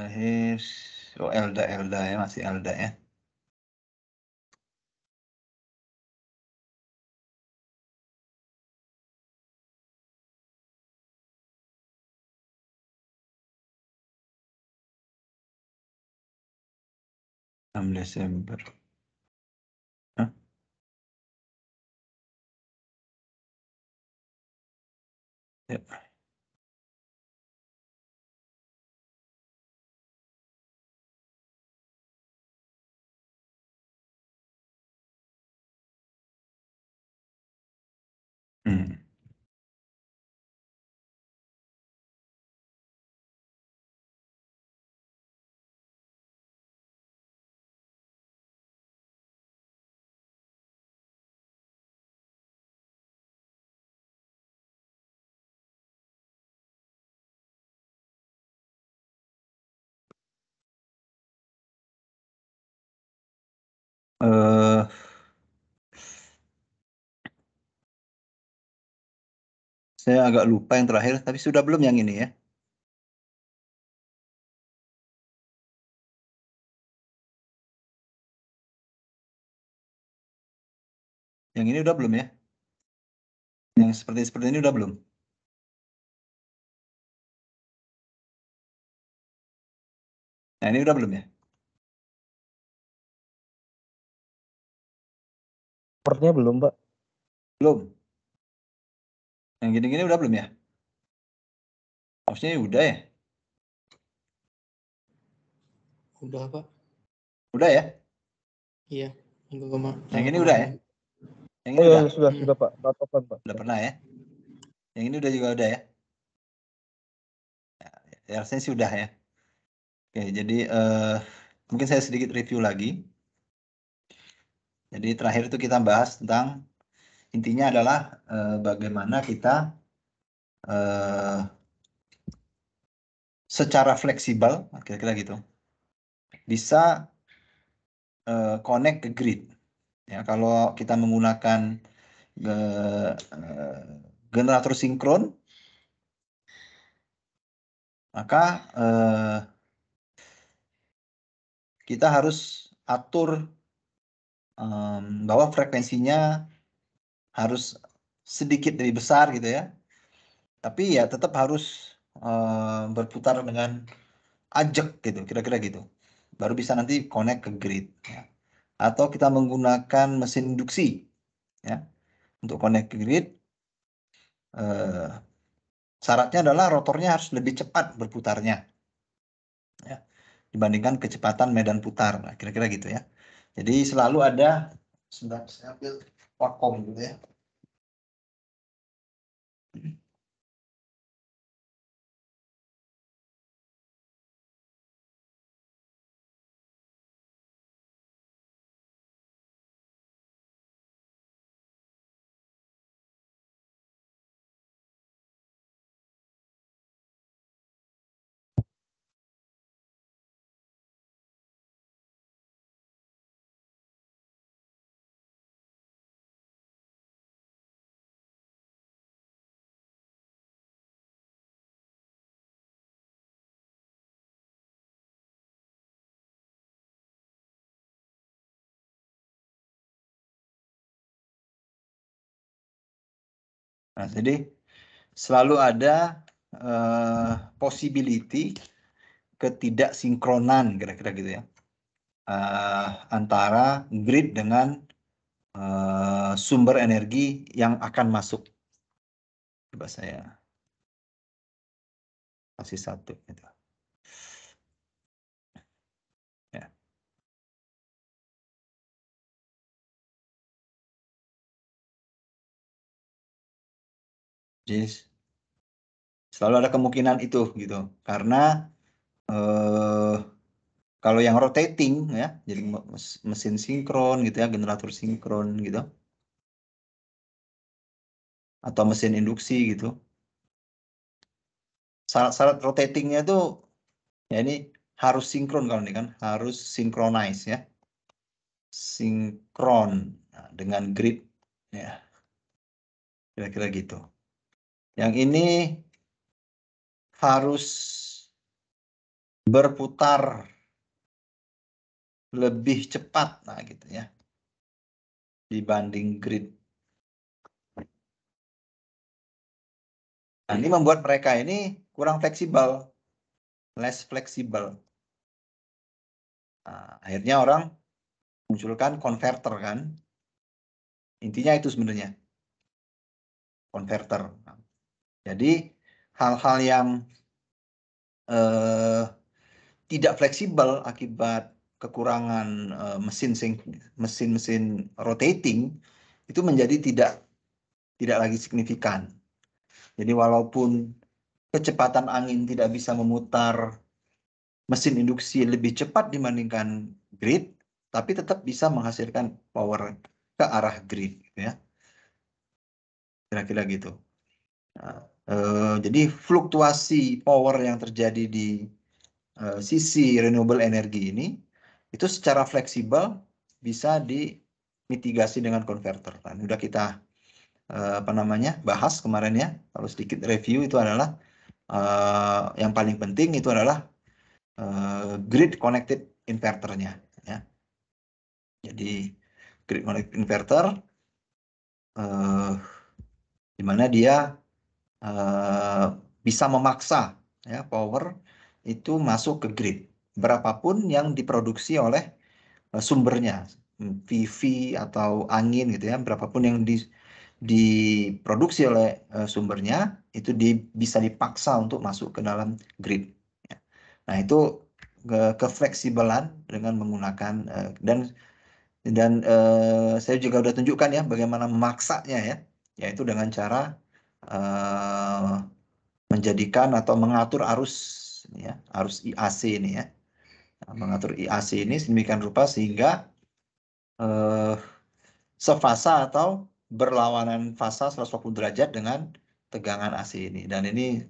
Terakhir, oh Elda ya, masih Elda ya. Desember. Hah? Ya. Hmm. Saya agak lupa yang terakhir, tapi sudah belum yang ini ya? Yang ini udah belum ya? Yang seperti ini udah belum? Nah ini udah belum ya? Sepertinya belum, Pak. Belum. Yang gini-gini udah belum ya? Maksudnya udah ya? Udah, Pak. Udah ya? Iya. Yang ini udah ya? Yang ini Oh udah? ya, sudah Pak. Ratapan, Pak. Udah pernah ya? Yang ini udah juga udah ya? Ya rasanya sih udah ya. Oke, jadi mungkin saya sedikit review lagi. Jadi terakhir itu kita bahas tentang intinya adalah bagaimana kita secara fleksibel, kira-kira gitu, bisa connect ke grid. Ya, kalau kita menggunakan generator sinkron, maka kita harus atur bahwa frekuensinya harus sedikit lebih besar gitu ya. Tapi ya tetap harus berputar dengan ajak gitu, kira-kira gitu. Baru bisa nanti connect ke grid. Ya. Atau kita menggunakan mesin induksi ya untuk connect ke grid. Syaratnya adalah rotornya harus lebih cepat berputarnya ya, dibandingkan kecepatan medan putar. Nah, kira-kira gitu ya. Jadi selalu ada, sebentar saya ambil Wacom gitu ya. Nah, jadi selalu ada possibility ketidaksinkronan kira-kira gitu ya antara grid dengan sumber energi yang akan masuk. Coba saya kasih satu gitu. Ya. Jadi selalu ada kemungkinan itu gitu karena kalau yang rotating ya, jadi mesin sinkron gitu ya, generator sinkron gitu, atau mesin induksi gitu. Syarat-syarat rotatingnya itu ya ini harus sinkron kalau ini kan, harus synchronize ya, sinkron dengan grid ya, kira-kira gitu. Yang ini harus berputar lebih cepat, nah gitu ya, dibanding grid. Nah, ini membuat mereka ini kurang fleksibel, less fleksibel. Nah, akhirnya orang munculkan konverter kan. Intinya itu sebenarnya, konverter. Jadi hal-hal yang tidak fleksibel akibat kekurangan mesin-mesin rotating itu menjadi tidak lagi signifikan. Jadi walaupun kecepatan angin tidak bisa memutar mesin induksi lebih cepat dibandingkan grid, tapi tetap bisa menghasilkan power ke arah grid, ya. Kira-kira gitu. Nah, jadi fluktuasi power yang terjadi di sisi renewable energy ini itu secara fleksibel bisa dimitigasi dengan konverter. Nah, udah kita bahas kemarin ya. Kalau sedikit review itu adalah yang paling penting itu adalah grid connected inverternya, ya. Jadi grid connected inverter di mana dia bisa memaksa ya power itu masuk ke grid berapapun yang diproduksi oleh sumbernya, PV atau angin gitu ya, berapapun yang diproduksi oleh sumbernya itu bisa dipaksa untuk masuk ke dalam grid. Nah, itu kefleksibelan dengan menggunakan dan saya juga udah tunjukkan ya bagaimana memaksanya ya, yaitu dengan cara menjadikan atau mengatur arus ya, arus IAC ini ya. Nah, mengatur IAC ini sedemikian rupa sehingga sefasa atau berlawanan fasa 180 derajat dengan tegangan AC ini. Dan ini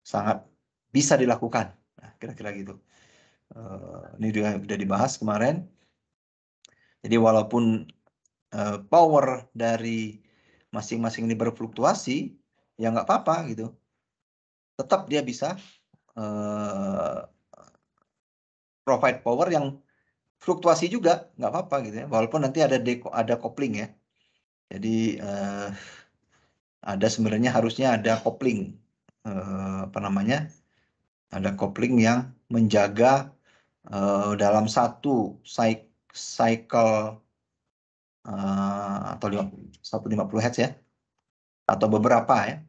sangat bisa dilakukan. Nah, kira-kira gitu. Ini sudah dibahas kemarin. Jadi walaupun power dari masing-masing ini berfluktuasi, ya nggak apa-apa gitu. Tetap dia bisa provide power yang fluktuasi juga, nggak apa-apa gitu ya. Walaupun nanti ada kopling ya. Jadi ada sebenarnya harusnya ada kopling, ada kopling yang menjaga dalam satu cycle atau 150 Hz ya, atau beberapa ya.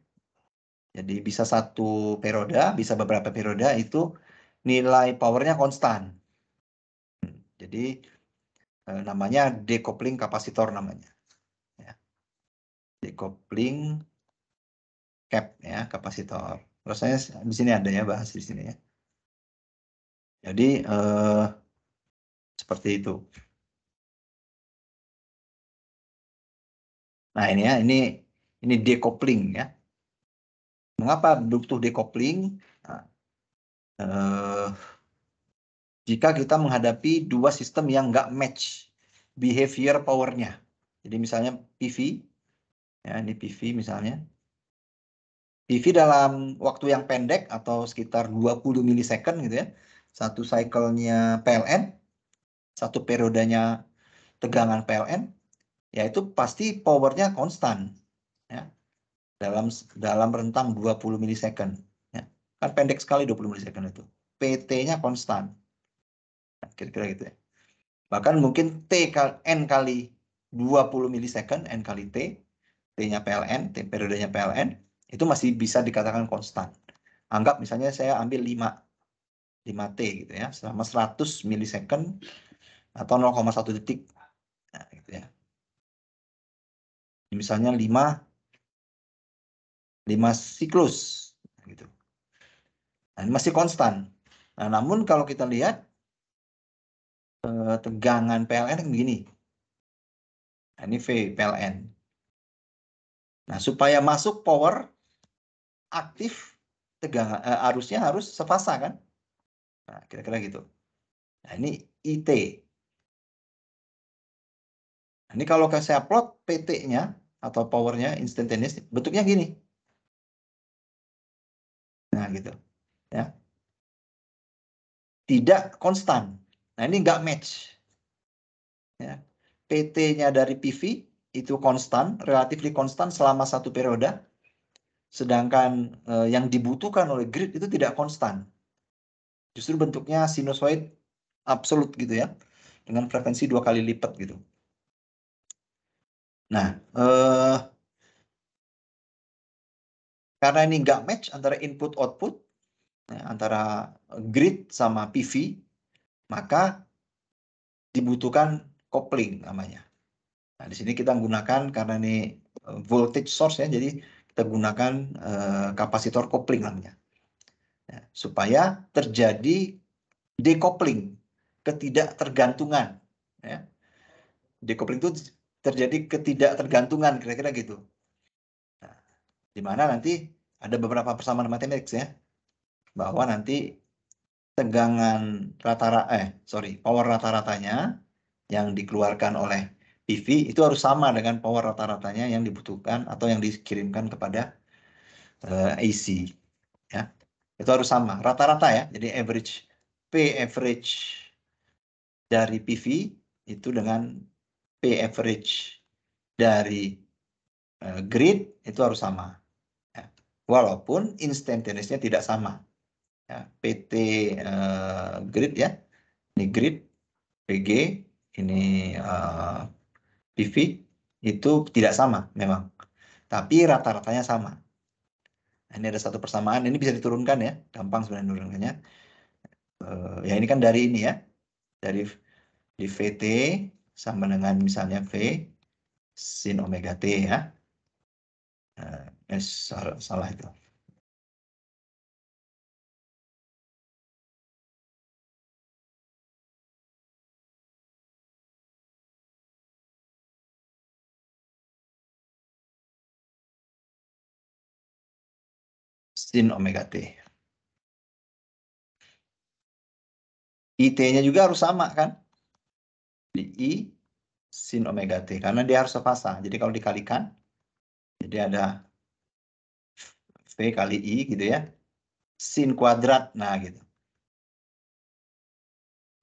Jadi bisa satu periode, bisa beberapa periode itu nilai powernya konstan. Jadi namanya decoupling kapasitor namanya. Ya. Decoupling cap ya kapasitor. Terus saya di sini ada ya, bahas di sini ya. Jadi seperti itu. Nah, ini ya, ini decoupling ya. Mengapa butuh decoupling? Nah, jika kita menghadapi dua sistem yang nggak match behavior powernya. Jadi misalnya PV, ya ini PV misalnya. PV dalam waktu yang pendek atau sekitar 20 milisecond gitu ya. Satu cycle-nya PLN, satu periodenya tegangan PLN, yaitu pasti powernya konstan ya. Dalam rentang 20 milisecond ya. Kan pendek sekali 20 milisecond itu. PT-nya konstan. Nah, kira-kira gitu ya. Bahkan mungkin N kali 20 milisecond, N kali T, T-nya PLN, periodenya PLN, itu masih bisa dikatakan konstan. Anggap misalnya saya ambil 5T gitu ya, selama 100 milisecond atau 0,1 detik. Nah, gitu ya. Misalnya 5 siklus. Gitu. Nah, ini masih konstan. Nah, namun kalau kita lihat tegangan PLN kan begini. Nah, ini V PLN. Nah, supaya masuk power aktif tegangan arusnya harus sefasa kan? Nah, kira-kira gitu. Nah, ini IT. Nah, ini kalau saya plot PT-nya atau powernya instantaneous, bentuknya gini. Nah, gitu. Ya. tidak konstan. Nah, ini nggak match. Ya. PT-nya dari PV itu konstan, relatively konstan selama satu periode, sedangkan yang dibutuhkan oleh grid itu tidak konstan. Justru bentuknya sinusoid absolut gitu ya, dengan frekuensi 2 kali lipat gitu. Nah, karena ini nggak match antara input output, ya, antara grid sama PV, maka dibutuhkan kopling namanya. Nah, di sini kita gunakan karena ini voltage source ya, jadi kita gunakan kapasitor kopling namanya. Ya, supaya terjadi decoupling, ketidaktergantungan. Ya. Decoupling itu terjadi ketidaktergantungan, kira-kira gitu. Nah, di mana nanti ada beberapa persamaan matematik ya, bahwa nanti tegangan power rata-ratanya yang dikeluarkan oleh PV itu harus sama dengan power rata-ratanya yang dibutuhkan atau yang dikirimkan kepada AC. Ya, itu harus sama rata-rata ya. Jadi P average dari PV itu dengan P average dari grid itu harus sama. Ya. Walaupun instantaneousnya tidak sama. Ya, PT grid ya, ini grid, PG, ini PV itu tidak sama memang, tapi rata-ratanya sama. Nah, ini ada satu persamaan, ini bisa diturunkan ya, gampang sebenarnya nurunkannya. Ya ini kan dari ini ya, dari di VT sama dengan misalnya V sin omega T ya. Salah itu. Sin omega T. IT-nya juga harus sama kan? Di I sin omega T. Karena dia harus sepasang. Jadi kalau dikalikan, jadi ada V kali I gitu ya. Sin kuadrat. Nah gitu.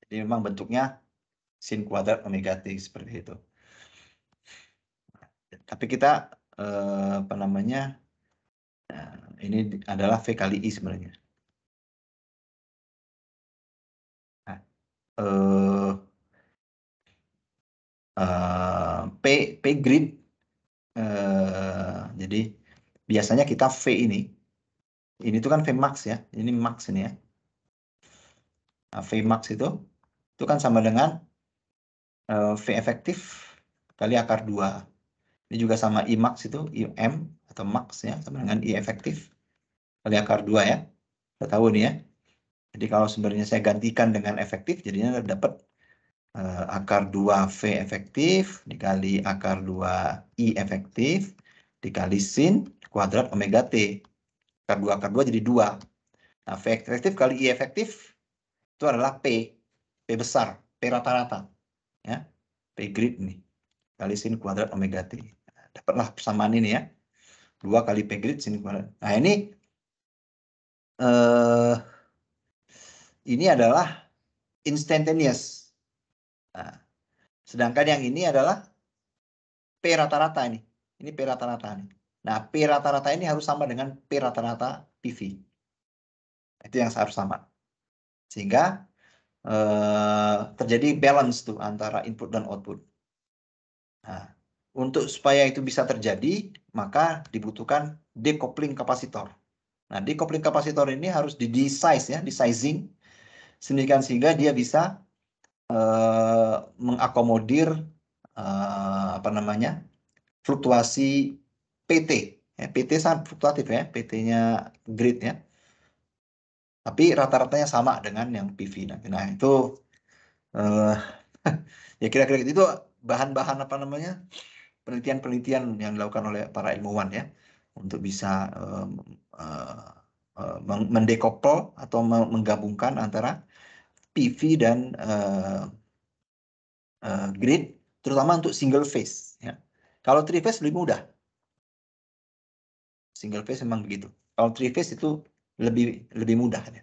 Jadi memang bentuknya sin kuadrat omega T seperti itu. Tapi kita, apa namanya, ini adalah V kali I sebenarnya. Nah, P grid, jadi biasanya kita V ini tuh kan V max ya, ini max ini ya. Nah, V max itu kan sama dengan V efektif kali akar 2. Ini juga sama I max itu, IM atau max ya, sama dengan I efektif kali akar 2 ya. Kita tahu nih ya. Jadi kalau sebenarnya saya gantikan dengan efektif, jadinya dapat akar 2 V efektif dikali akar 2 I efektif dikali sin kuadrat omega T. Akar 2 jadi 2. Nah, V efektif kali I efektif itu adalah P besar, P rata-rata. Ya, P grid ini. Kali sin kuadrat omega T. Nah, dapatlah persamaan ini ya. 2 kali P grid sin kuadrat. Nah, ini adalah instantaneous. Nah, sedangkan yang ini adalah P rata-rata ini. Ini P rata-rata nih. Nah, P rata-rata ini harus sama dengan P rata-rata PV. Itu yang harus sama. Sehingga terjadi balance tuh antara input dan output. Nah, untuk supaya itu bisa terjadi, maka dibutuhkan decoupling kapasitor. Nah, decoupling kapasitor ini harus di-size ya, di-sizing sedemikian sehingga dia bisa mengakomodir apa namanya, fluktuasi PT. Ya, PT sangat fluktuatif ya, PT-nya grid ya. Tapi rata-ratanya sama dengan yang PV. Nah itu ya kira-kira itu bahan-bahan apa namanya, penelitian-penelitian yang dilakukan oleh para ilmuwan ya untuk bisa mendekoppel atau menggabungkan antara PV dan grid, terutama untuk single phase. Ya. Kalau three phase lebih mudah. Single phase memang begitu. Kalau three phase itu lebih mudah. Ya.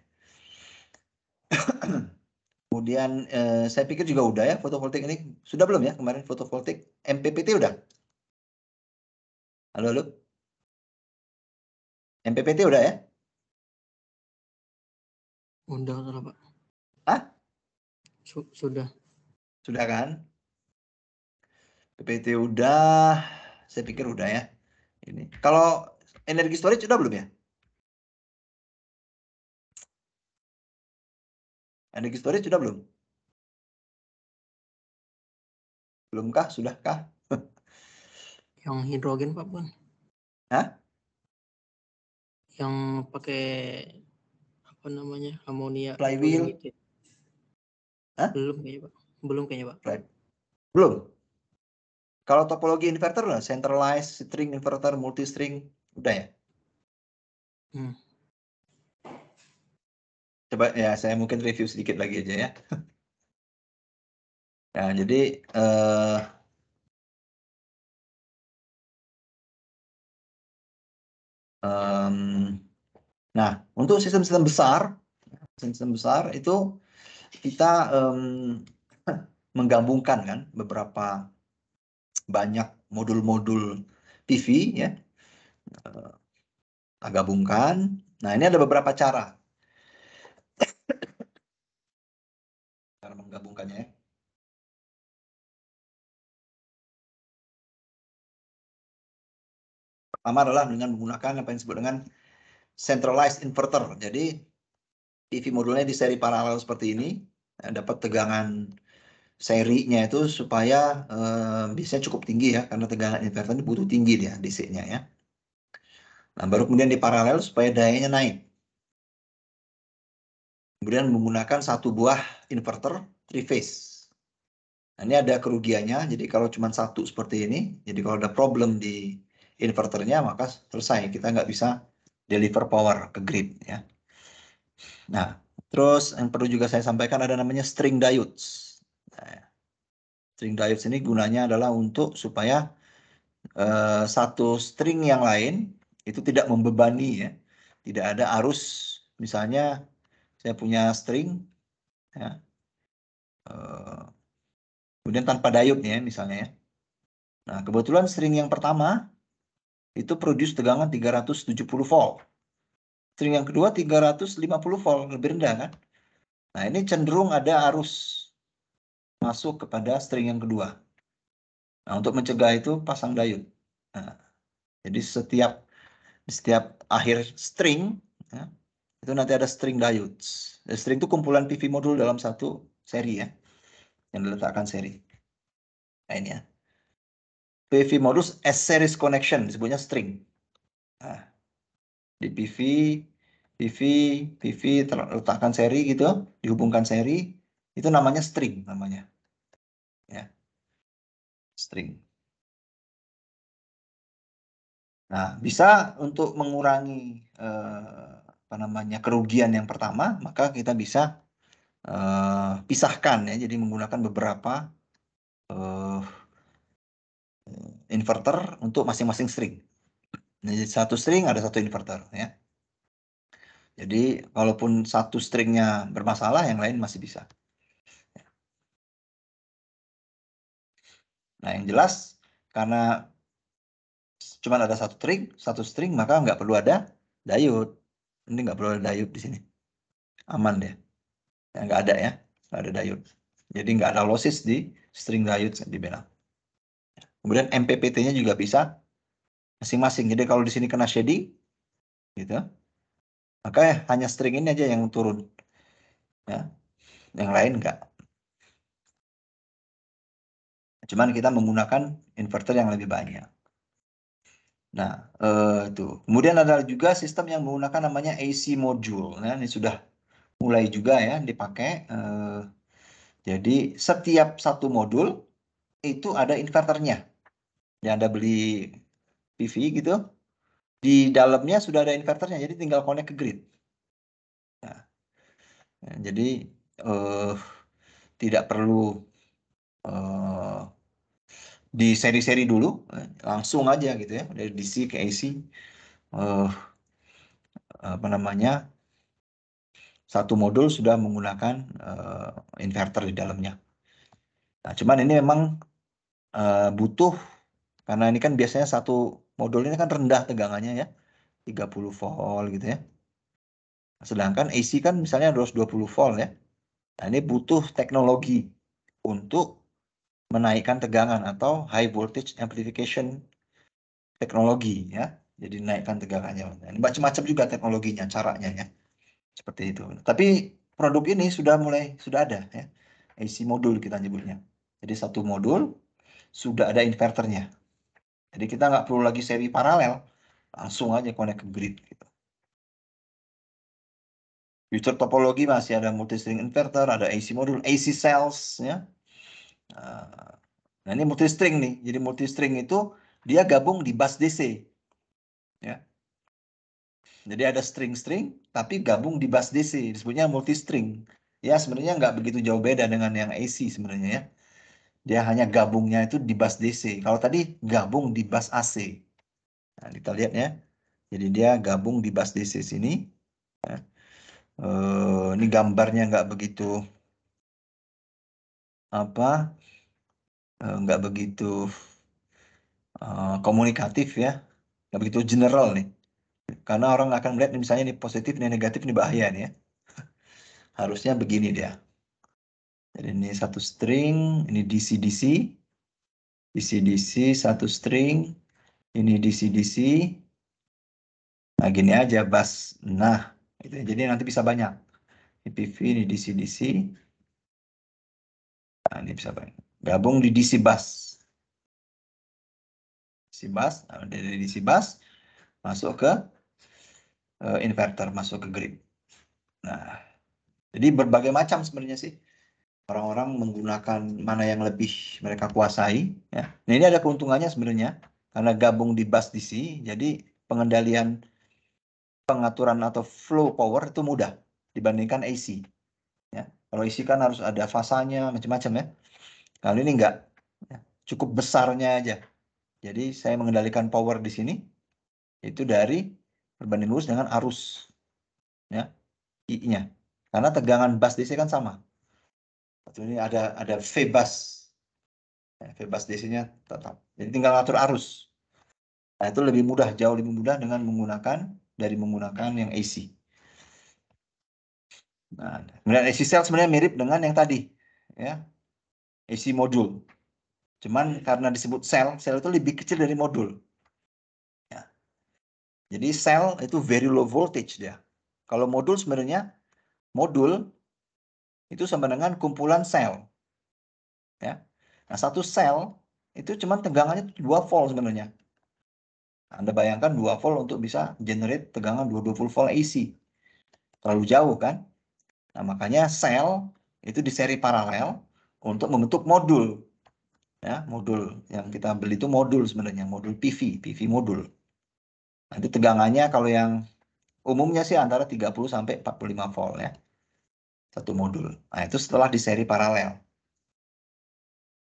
Kemudian saya pikir juga udah ya fotovoltaik ini. Sudah belum ya kemarin fotovoltaik? MPPT udah? Halo, halo? MPPT udah ya? Udah salah Pak. Hah? Sudah. Sudah kan? PPT udah, saya pikir udah ya. Ini. Kalau energi storage udah belum ya? Energi storage sudah belum? Belumkah? Sudahkah? Yang hidrogen Pak bukan? Hah? Yang pakai apa namanya? Amonia Flywheel? hydrogenated. Hah? Belum kayaknya Pak. Belum kayaknya Pak. Belum. Kalau topologi inverter lah, centralized, string inverter, multi string, udah ya? Coba ya, saya mungkin review sedikit lagi aja ya. Nah, jadi nah, untuk sistem-sistem besar itu kita menggabungkan kan beberapa banyak modul-modul PV ya. Kita gabungkan. Nah, ini ada beberapa cara menggabungkannya ya. Pertama adalah dengan menggunakan apa yang disebut dengan centralized inverter. Jadi PV modulnya di seri paralel seperti ini, dapat tegangan serinya itu supaya bisa cukup tinggi ya, karena tegangan inverter ini butuh tinggi dia DC-nya ya. Nah, baru kemudian di paralel supaya dayanya naik. Kemudian menggunakan satu buah inverter 3 phase. Nah, ini ada kerugiannya, jadi kalau cuma satu seperti ini, jadi kalau ada problem di inverternya maka selesai, kita nggak bisa deliver power ke grid ya. Nah, terus yang perlu juga saya sampaikan ada namanya string diodes. Nah, string diodes ini gunanya adalah untuk supaya satu string yang lain itu tidak membebani ya, tidak ada arus. Misalnya saya punya string ya, kemudian tanpa diode ya misalnya ya. Nah, kebetulan string yang pertama itu produce tegangan 370 volt. String yang kedua 350 volt, lebih rendah kan? Nah, ini cenderung ada arus masuk kepada string yang kedua. Nah, untuk mencegah itu pasang diode. Nah, jadi setiap akhir string ya, itu nanti ada string diodes. String itu kumpulan PV modul dalam satu seri ya, yang diletakkan seri. Nah, ini ya. PV modus as series connection disebutnya string. Nah, di PV terletakkan seri gitu, dihubungkan seri, itu namanya string namanya. Ya. String. Nah, bisa untuk mengurangi apa namanya kerugian yang pertama, maka kita bisa pisahkan ya, jadi menggunakan beberapa inverter untuk masing-masing string. Jadi satu string ada satu inverter ya. Jadi kalaupun satu stringnya bermasalah, yang lain masih bisa. Nah, yang jelas karena cuma ada satu string maka nggak perlu ada diode. Ini nggak perlu ada diode di sini, aman deh. Ya, nggak ada ya, nggak ada diode. Jadi nggak ada losses di string diode dibilang. Kemudian MPPT-nya juga bisa masing-masing. Jadi kalau di sini kena shading, gitu, maka hanya string ini aja yang turun, ya, yang lain nggak. Cuman kita menggunakan inverter yang lebih banyak. Nah, itu. Kemudian ada juga sistem yang menggunakan namanya AC module. Nah, ini sudah mulai juga ya dipakai. Jadi setiap satu modul itu ada inverternya. Ya, Anda beli PV gitu, di dalamnya sudah ada inverternya, jadi tinggal connect ke grid. Nah, jadi tidak perlu di seri-seri dulu, langsung aja gitu ya, dari DC ke AC. Apa namanya, satu modul sudah menggunakan inverter di dalamnya. Nah, cuman ini memang butuh, karena ini kan biasanya satu modul ini kan rendah tegangannya ya, 30 volt gitu ya. Sedangkan AC kan misalnya 220 volt ya. Nah, ini butuh teknologi untuk menaikkan tegangan atau high voltage amplification teknologi ya. Jadi naikkan tegangannya. Ini macam-macam juga teknologinya, caranya ya. Seperti itu. Tapi produk ini sudah ada ya. AC modul kita nyebutnya. Jadi satu modul sudah ada inverternya. Jadi kita nggak perlu lagi seri paralel, langsung aja connect ke grid gitu. Future topologi masih ada multi-string inverter, ada AC modul, AC cells ya. Nah, ini multi-string nih. Jadi multi-string itu dia gabung di bus DC ya. Jadi ada string-string tapi gabung di bus DC, disebutnya multi-string. Ya sebenarnya nggak begitu jauh beda dengan yang AC sebenarnya ya. Dia hanya gabungnya itu di bus DC. Kalau tadi gabung di bus AC. Nah, kita lihat ya. Jadi dia gabung di bus DC sini. Ya. Ini gambarnya nggak begitu nggak begitu komunikatif ya, nggak begitu general nih. Karena orang akan melihat misalnya ini positif, ini negatif, ini bahaya nih ya. Harusnya begini dia. Jadi ini satu string, ini DC-DC, DC-DC satu string, ini DC-DC. Nah gini aja bus. Nah, itu. Jadi nanti bisa banyak. Ini PV, ini DC-DC. Nah ini bisa banyak. Gabung di DC bus. DC bus, nah, dari DC bus masuk ke inverter, masuk ke grid. Nah, jadi berbagai macam sebenarnya sih. Orang-orang menggunakan mana yang lebih mereka kuasai. Ya. Nah ini ada keuntungannya sebenarnya. Karena gabung di bus DC, jadi pengendalian pengaturan atau flow power itu mudah dibandingkan AC. Ya. Kalau AC kan harus ada fasanya, macam-macam ya. Kalau ini enggak. Ya. Cukup besarnya aja. Jadi saya mengendalikan power di sini, itu dari berbanding lurus dengan arus. Ya. I-nya. Karena tegangan bus DC kan sama. Ini ada V bus. Ya, V bus DC-nya tetap. Jadi tinggal ngatur arus. Nah, itu lebih mudah, jauh lebih mudah dengan menggunakan yang AC. Nah, kemudian AC cell sebenarnya mirip dengan yang tadi, ya, AC modul. Cuman karena disebut sel itu lebih kecil dari modul. Ya. Jadi sel itu very low voltage dia. Kalau modul sebenarnya modul itu sama dengan kumpulan sel. Ya. Nah, satu sel itu cuman tegangannya 2 volt sebenarnya. Anda bayangkan 2 volt untuk bisa generate tegangan 220 volt AC. Terlalu jauh kan? Nah, makanya sel itu di seri paralel untuk membentuk modul. Ya, modul yang kita beli itu modul sebenarnya, modul PV modul. Nanti tegangannya kalau yang umumnya sih antara 30 sampai 45 volt ya. Satu modul. Nah, itu setelah di seri paralel.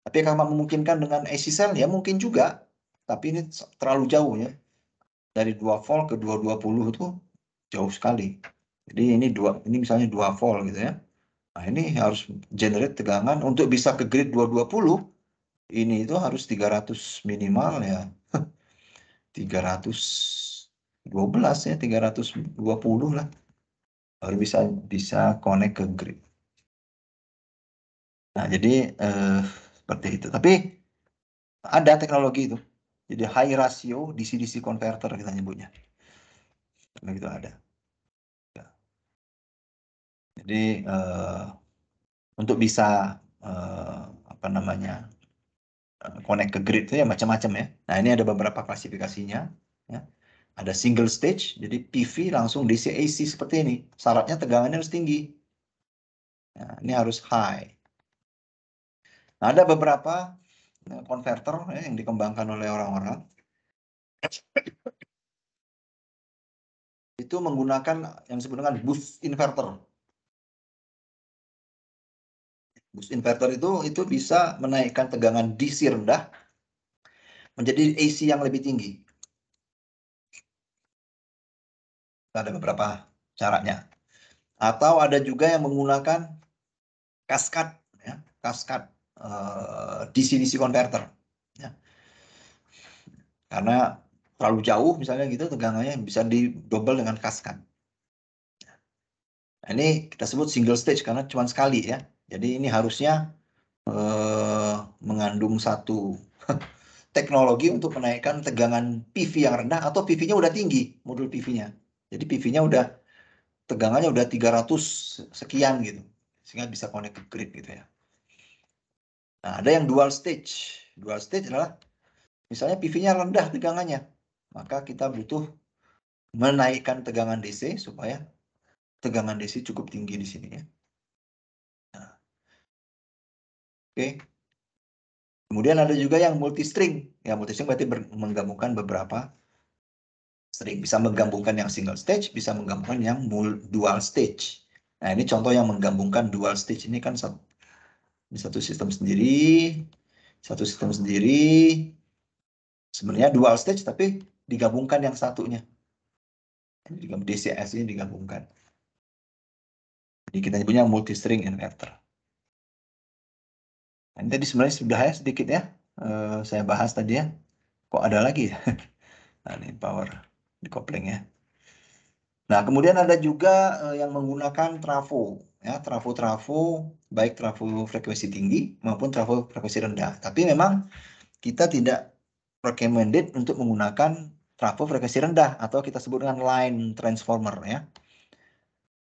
Tapi kalau memungkinkan dengan AC cell ya mungkin juga. Tapi ini terlalu jauh ya. Dari 2 volt ke 220 itu jauh sekali. Jadi ini misalnya 2 volt gitu ya. Nah, ini harus generate tegangan untuk bisa ke grid 220. Ini itu harus 300 minimal ya. 312 ya, 320 lah. Baru bisa connect ke grid. Nah, jadi seperti itu. Tapi ada teknologi itu. Jadi high ratio DC-DC converter kita nyebutnya. Begitu ada. Jadi untuk bisa apa namanya connect ke grid itu ya macam-macam ya. Nah ini ada beberapa klasifikasinya. Ya. Ada single stage, jadi PV langsung DC AC seperti ini. Syaratnya tegangannya harus tinggi. Nah, ini harus high. Nah, ada beberapa konverter ya, yang dikembangkan oleh orang-orang. Itu menggunakan yang disebut dengan boost inverter. Boost inverter itu bisa menaikkan tegangan DC rendah menjadi AC yang lebih tinggi. Ada beberapa caranya. Atau ada juga yang menggunakan kaskad, ya, kaskad DC-DC converter. Ya. Karena terlalu jauh misalnya gitu tegangannya bisa didouble dengan kaskad. Nah, ini kita sebut single stage karena cuma sekali ya. Jadi ini harusnya mengandung satu teknologi untuk menaikkan tegangan PV yang rendah atau PV-nya udah tinggi, modul PV-nya. Jadi PV-nya udah tegangannya udah 300 sekian gitu. Sehingga bisa connect ke grid gitu ya. Nah, ada yang dual stage. Dual stage adalah misalnya PV-nya rendah tegangannya. Maka kita butuh menaikkan tegangan DC supaya tegangan DC cukup tinggi di sini ya. Nah, oke. Kemudian ada juga yang multi-string. Ya, multi-string berarti menggabungkan beberapa string. Bisa menggabungkan yang single stage, bisa menggabungkan yang dual stage. Nah, ini contoh yang menggabungkan dual stage ini kan satu sistem sendiri, satu sistem sendiri. Sebenarnya dual stage tapi digabungkan yang satunya. DCS ini digabungkan. Jadi kita nyebutnya multi-string inverter. Ini tadi sebenarnya sudah ya sedikit ya. Saya bahas tadi ya. Kok ada lagi ya? Nah, ini power decouplling ya. Nah, kemudian ada juga yang menggunakan trafo. Ya, trafo-trafo, baik trafo frekuensi tinggi maupun trafo frekuensi rendah. Tapi memang kita tidak recommended untuk menggunakan trafo frekuensi rendah atau kita sebut dengan line transformer ya.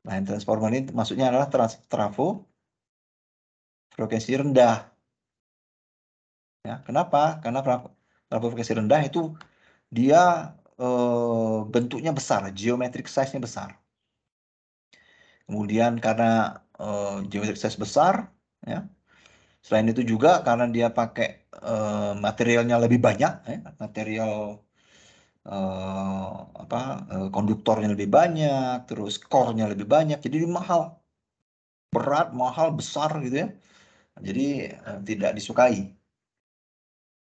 Line transformer ini maksudnya adalah trafo frekuensi rendah. Ya, kenapa? Karena trafo frekuensi rendah itu dia bentuknya besar, geometric size-nya besar. Kemudian karena geometric size besar, ya. Selain itu juga karena dia pakai materialnya lebih banyak, ya, material konduktornya lebih banyak, terus core-nya lebih banyak, jadi mahal, berat, mahal, besar gitu ya. Jadi tidak disukai.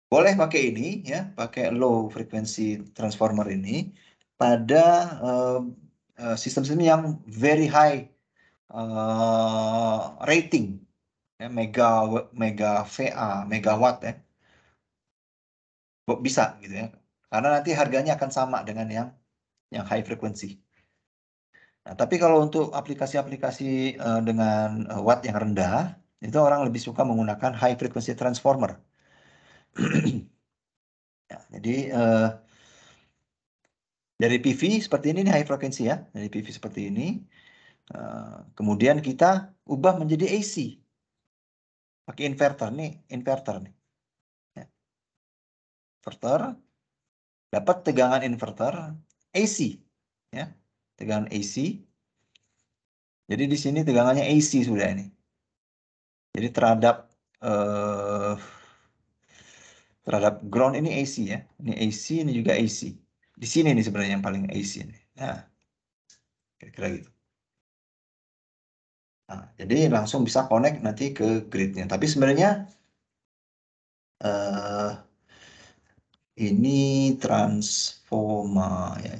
Boleh pakai ini ya, pakai low frequency transformer ini pada sistem-sistem yang very high rating ya, mega VA, megawatt ya. Bisa gitu ya. Karena nanti harganya akan sama dengan yang high frequency. Nah, tapi kalau untuk aplikasi-aplikasi dengan watt yang rendah, itu orang lebih suka menggunakan high frequency transformer. Ya, jadi dari PV seperti ini high frequency ya, dari PV seperti ini. Kemudian kita ubah menjadi AC. Pakai inverter nih, Ya. Inverter, dapat tegangan inverter AC, ya, tegangan AC. Jadi di sini tegangannya AC sudah ini. Jadi terhadap ground ini AC ya. Ini AC, ini juga AC. Di sini nih sebenarnya yang paling AC ini. Nah, kira-kira gitu. Nah, jadi langsung bisa connect nanti ke gridnya. Tapi sebenarnya ini transformer ya,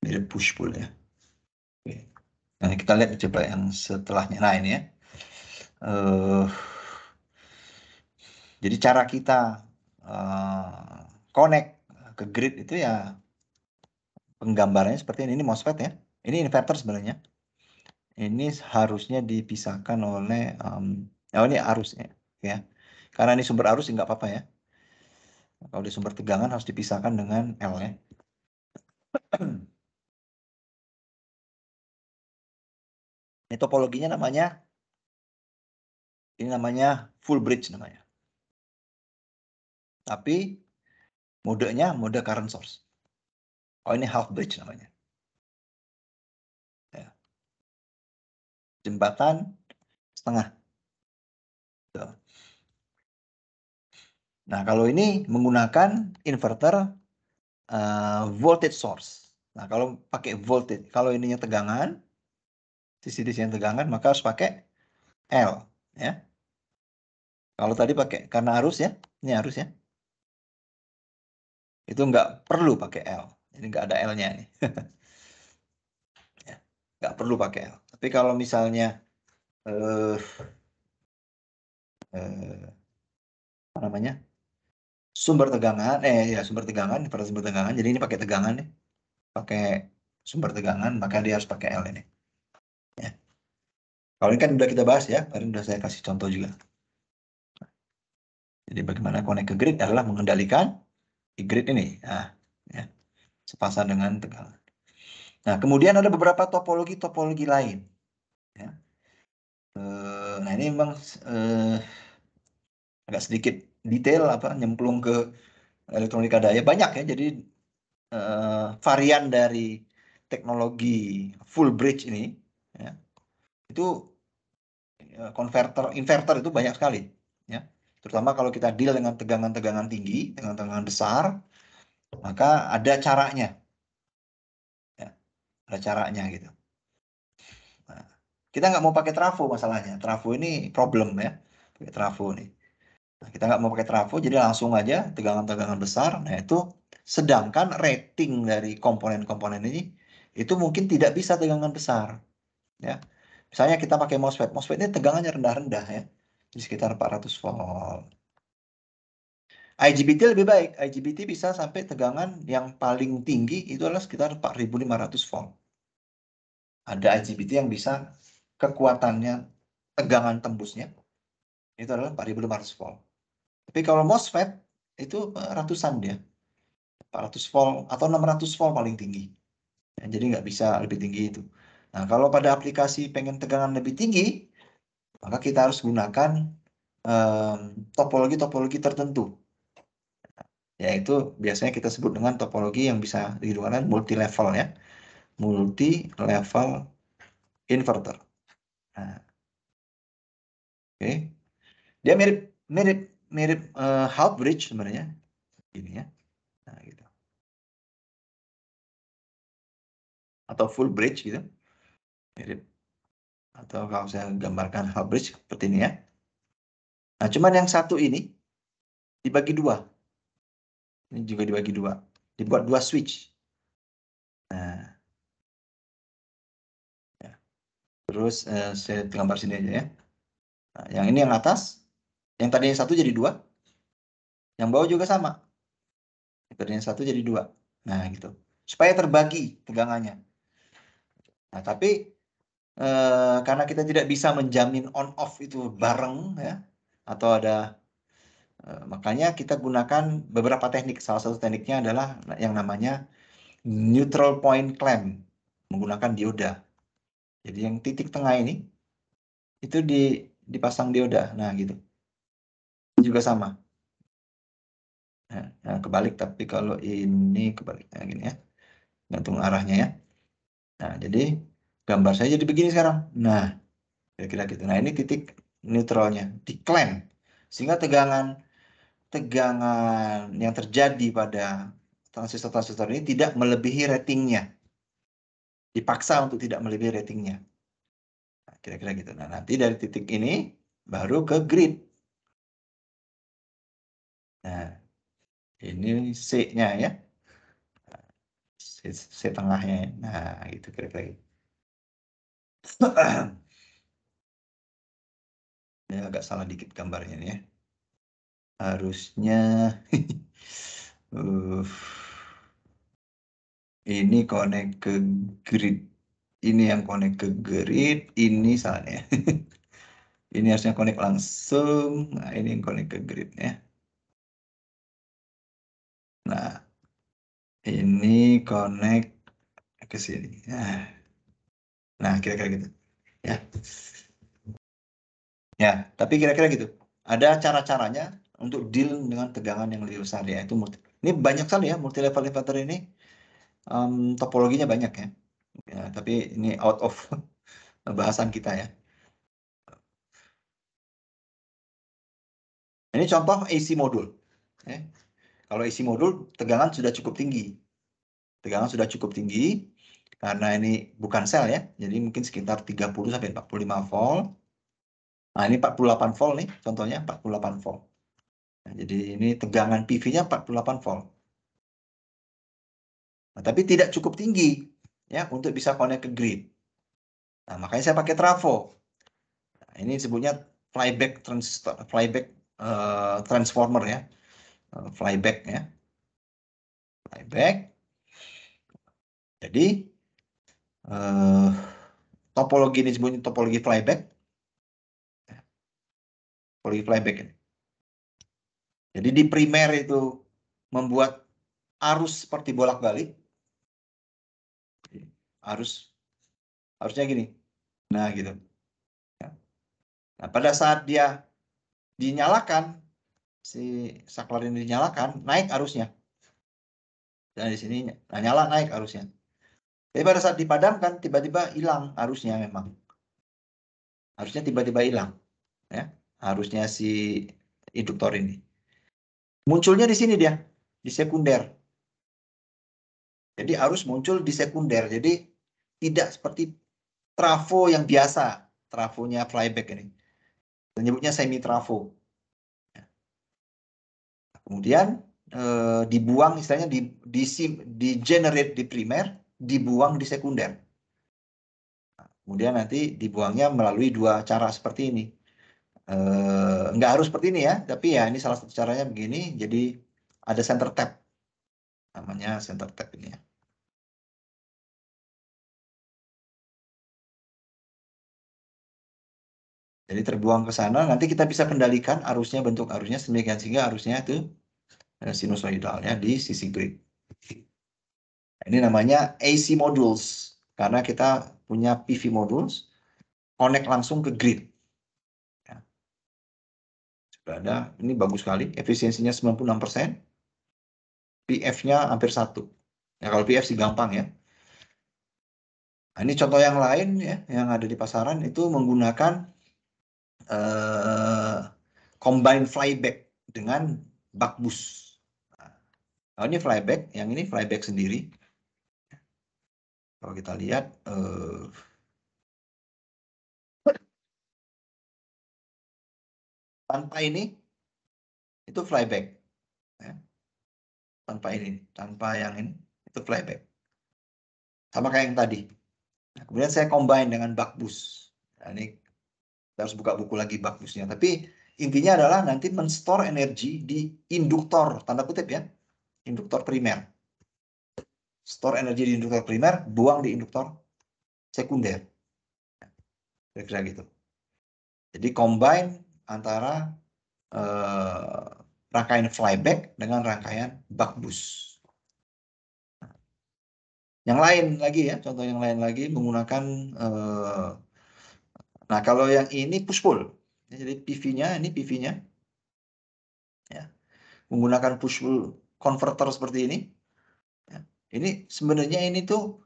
mirip push pull ya. Oke. Nah, kita lihat coba yang setelahnya. Nah, ini ya. Jadi cara kita connect ke grid itu ya penggambarannya seperti ini MOSFET ya. Ini inverter sebenarnya. Ini harusnya dipisahkan oleh ini arusnya ya. Karena ini sumber arus nggak apa-apa ya. Kalau di sumber tegangan harus dipisahkan dengan L ya. Ini topologinya namanya full bridge namanya. Tapi modenya mode current source. Oh, ini half bridge namanya. Ya. Jembatan setengah. Tuh. Nah, kalau ini menggunakan inverter voltage source. Nah, kalau pakai voltage, kalau ininya tegangan, sisi-sisi yang tegangan, maka harus pakai L. Ya. Kalau tadi pakai, karena arus ya, ini arus ya. Itu nggak perlu pakai L. Jadi nggak ada L-nya nih. Ya. nggak perlu pakai L. Tapi kalau misalnya apa namanya, sumber tegangan, sumber tegangan, pada sumber tegangan, jadi ini pakai tegangan nih, pakai sumber tegangan, maka dia harus pakai L ini. Ya. Kalau ini kan udah kita bahas ya, kemarin udah saya kasih contoh juga. Jadi bagaimana connect ke grid adalah mengendalikan di grid ini. Nah, ya, sepasang dengan tegangan. Nah, kemudian ada beberapa topologi lain. Ya. Nah, ini memang agak sedikit detail, nyemplung ke elektronika daya banyak ya. Jadi varian dari teknologi full bridge ini, ya, itu inverter itu banyak sekali, ya. Terutama kalau kita deal dengan tegangan-tegangan tinggi, tegangan-tegangan besar, maka ada caranya, ya, ada caranya gitu. Nah, kita nggak mau pakai trafo masalahnya, trafo ini problem ya, pakai trafo nih. Nah, kita nggak mau pakai trafo, jadi langsung aja tegangan-tegangan besar. Nah itu, sedangkan rating dari komponen-komponen ini itu mungkin tidak bisa tegangan besar, ya. Misalnya kita pakai MOSFET, MOSFET ini tegangannya rendah-rendah ya, di sekitar 400 volt. IGBT lebih baik, IGBT bisa sampai tegangan yang paling tinggi itu adalah sekitar 4500 volt. Ada IGBT yang bisa kekuatannya, tegangan tembusnya itu adalah 4500 volt. Tapi kalau MOSFET itu ratusan dia, 400 volt atau 600 volt paling tinggi. Ya, jadi nggak bisa lebih tinggi itu. Nah, kalau pada aplikasi pengen tegangan lebih tinggi, maka kita harus gunakan topologi-topologi tertentu. Yaitu biasanya kita sebut dengan topologi yang bisa digunakan multi level ya. Multi level inverter. Nah, oke. Dia mirip half bridge sebenarnya. Ini ya. Nah, gitu. Atau full bridge gitu. Mirip. Atau kalau saya gambarkan half bridge seperti ini ya. Nah, cuman yang satu ini dibagi dua. Ini juga dibagi dua. Dibuat dua switch. Nah, ya. Terus saya gambar sini aja ya. Nah, yang ini yang atas. Yang tadi yang satu jadi dua. Yang bawah juga sama. Dari yang satu jadi dua. Nah, gitu. Supaya terbagi tegangannya. Nah, tapi karena kita tidak bisa menjamin on off itu bareng ya, atau ada makanya kita gunakan beberapa teknik. Salah satu tekniknya adalah yang namanya neutral point clamp, menggunakan dioda. Jadi yang titik tengah ini itu dipasang dioda. Nah, gitu. Ini juga sama. Nah, kebalik, tapi kalau ini kebalik, nah, gini ya. Gantung arahnya ya. Nah, jadi gambar saya jadi begini sekarang. Nah, kira-kira gitu. Nah, ini titik neutralnya di clamp, sehingga tegangan yang terjadi pada transistor-transistor ini tidak melebihi ratingnya. Dipaksa untuk tidak melebihi ratingnya. Nah, kira-kira gitu. Nah, nanti dari titik ini baru ke grid. Nah, ini C-nya ya. C tengahnya. Nah, gitu kira-kira gitu. Ini agak salah dikit gambarnya nih ya. Harusnya ini connect ke grid. Ini yang connect ke grid, ini salahnya. Ini harusnya connect langsung. Nah, ini yang connect ke grid ya. Nah, ini connect ke sini. Nah, kira-kira gitu. Ya. Ya, tapi kira-kira gitu. Ada cara-caranya untuk deal dengan tegangan yang lebih besar ya. Itu ini banyak sekali ya, multi level inverter ini. Topologinya banyak ya. Ya, tapi ini out of bahasan kita ya. Ini contoh AC modul. Ya. Kalau AC modul, tegangan sudah cukup tinggi. Tegangan sudah cukup tinggi, karena ini bukan sel ya. Jadi mungkin sekitar 30 sampai 45 volt. Nah, ini 48 volt nih, contohnya 48 volt. Nah, jadi ini tegangan PV-nya 48 volt. Nah, tapi tidak cukup tinggi ya untuk bisa connect ke grid. Nah, makanya saya pakai trafo. Nah, ini disebutnya flyback transformer ya. Flyback ya. Flyback. Jadi topologi ini disebutnya topologi flyback. Topologi flyback ini. Jadi di primer itu membuat arus seperti bolak-balik. Harusnya gini. Nah, gitu. Nah, pada saat dia dinyalakan, si saklar ini dinyalakan, naik arusnya. Dan di sini nyala naik arusnya. Tapi pada saat dipadamkan, tiba-tiba hilang arusnya memang. Harusnya tiba-tiba hilang. Ya, harusnya si induktor ini. Munculnya di sini dia, di sekunder. Jadi arus muncul di sekunder. Jadi tidak seperti trafo yang biasa. Trafonya flyback ini. Menyebutnya semi trafo. Kemudian dibuang, istilahnya di generate di primer, dibuang di sekunder. Kemudian nanti dibuangnya melalui dua cara seperti ini. Nggak harus seperti ini ya, tapi ya ini salah satu caranya begini. Jadi ada center tap, namanya center tap ini ya. Jadi terbuang ke sana, nanti kita bisa kendalikan arusnya, bentuk arusnya sedemikian sehingga arusnya itu sinusoidalnya di sisi grid. Ini namanya AC modules, karena kita punya PV modules, connect langsung ke grid. Ya. Sudah ada, ini bagus sekali, efisiensinya 96%, PF-nya hampir 1. Ya kalau PF sih gampang ya. Nah, ini contoh yang lain ya, yang ada di pasaran itu menggunakan combine flyback dengan buck boost. Nah, ini flyback, yang ini flyback sendiri. Kalau kita lihat tanpa ini itu flyback. Ya. Tanpa ini, tanpa yang ini itu flyback. Sama kayak yang tadi. Nah, kemudian saya combine dengan buck boost. Nah, ini kita harus buka buku lagi buck boostnya. Tapi intinya adalah nanti men-store energi di induktor, tanda kutip ya, induktor primer. Store energi di induktor primer, buang di induktor sekunder. Kira-kira gitu. Jadi combine antara rangkaian flyback dengan rangkaian buck boost. Yang lain lagi ya, contoh yang lain lagi menggunakan nah kalau yang ini push pull. Jadi PV-nya ini PV-nya ya. Menggunakan push pull converter seperti ini. Ya. Ini sebenarnya ini tuh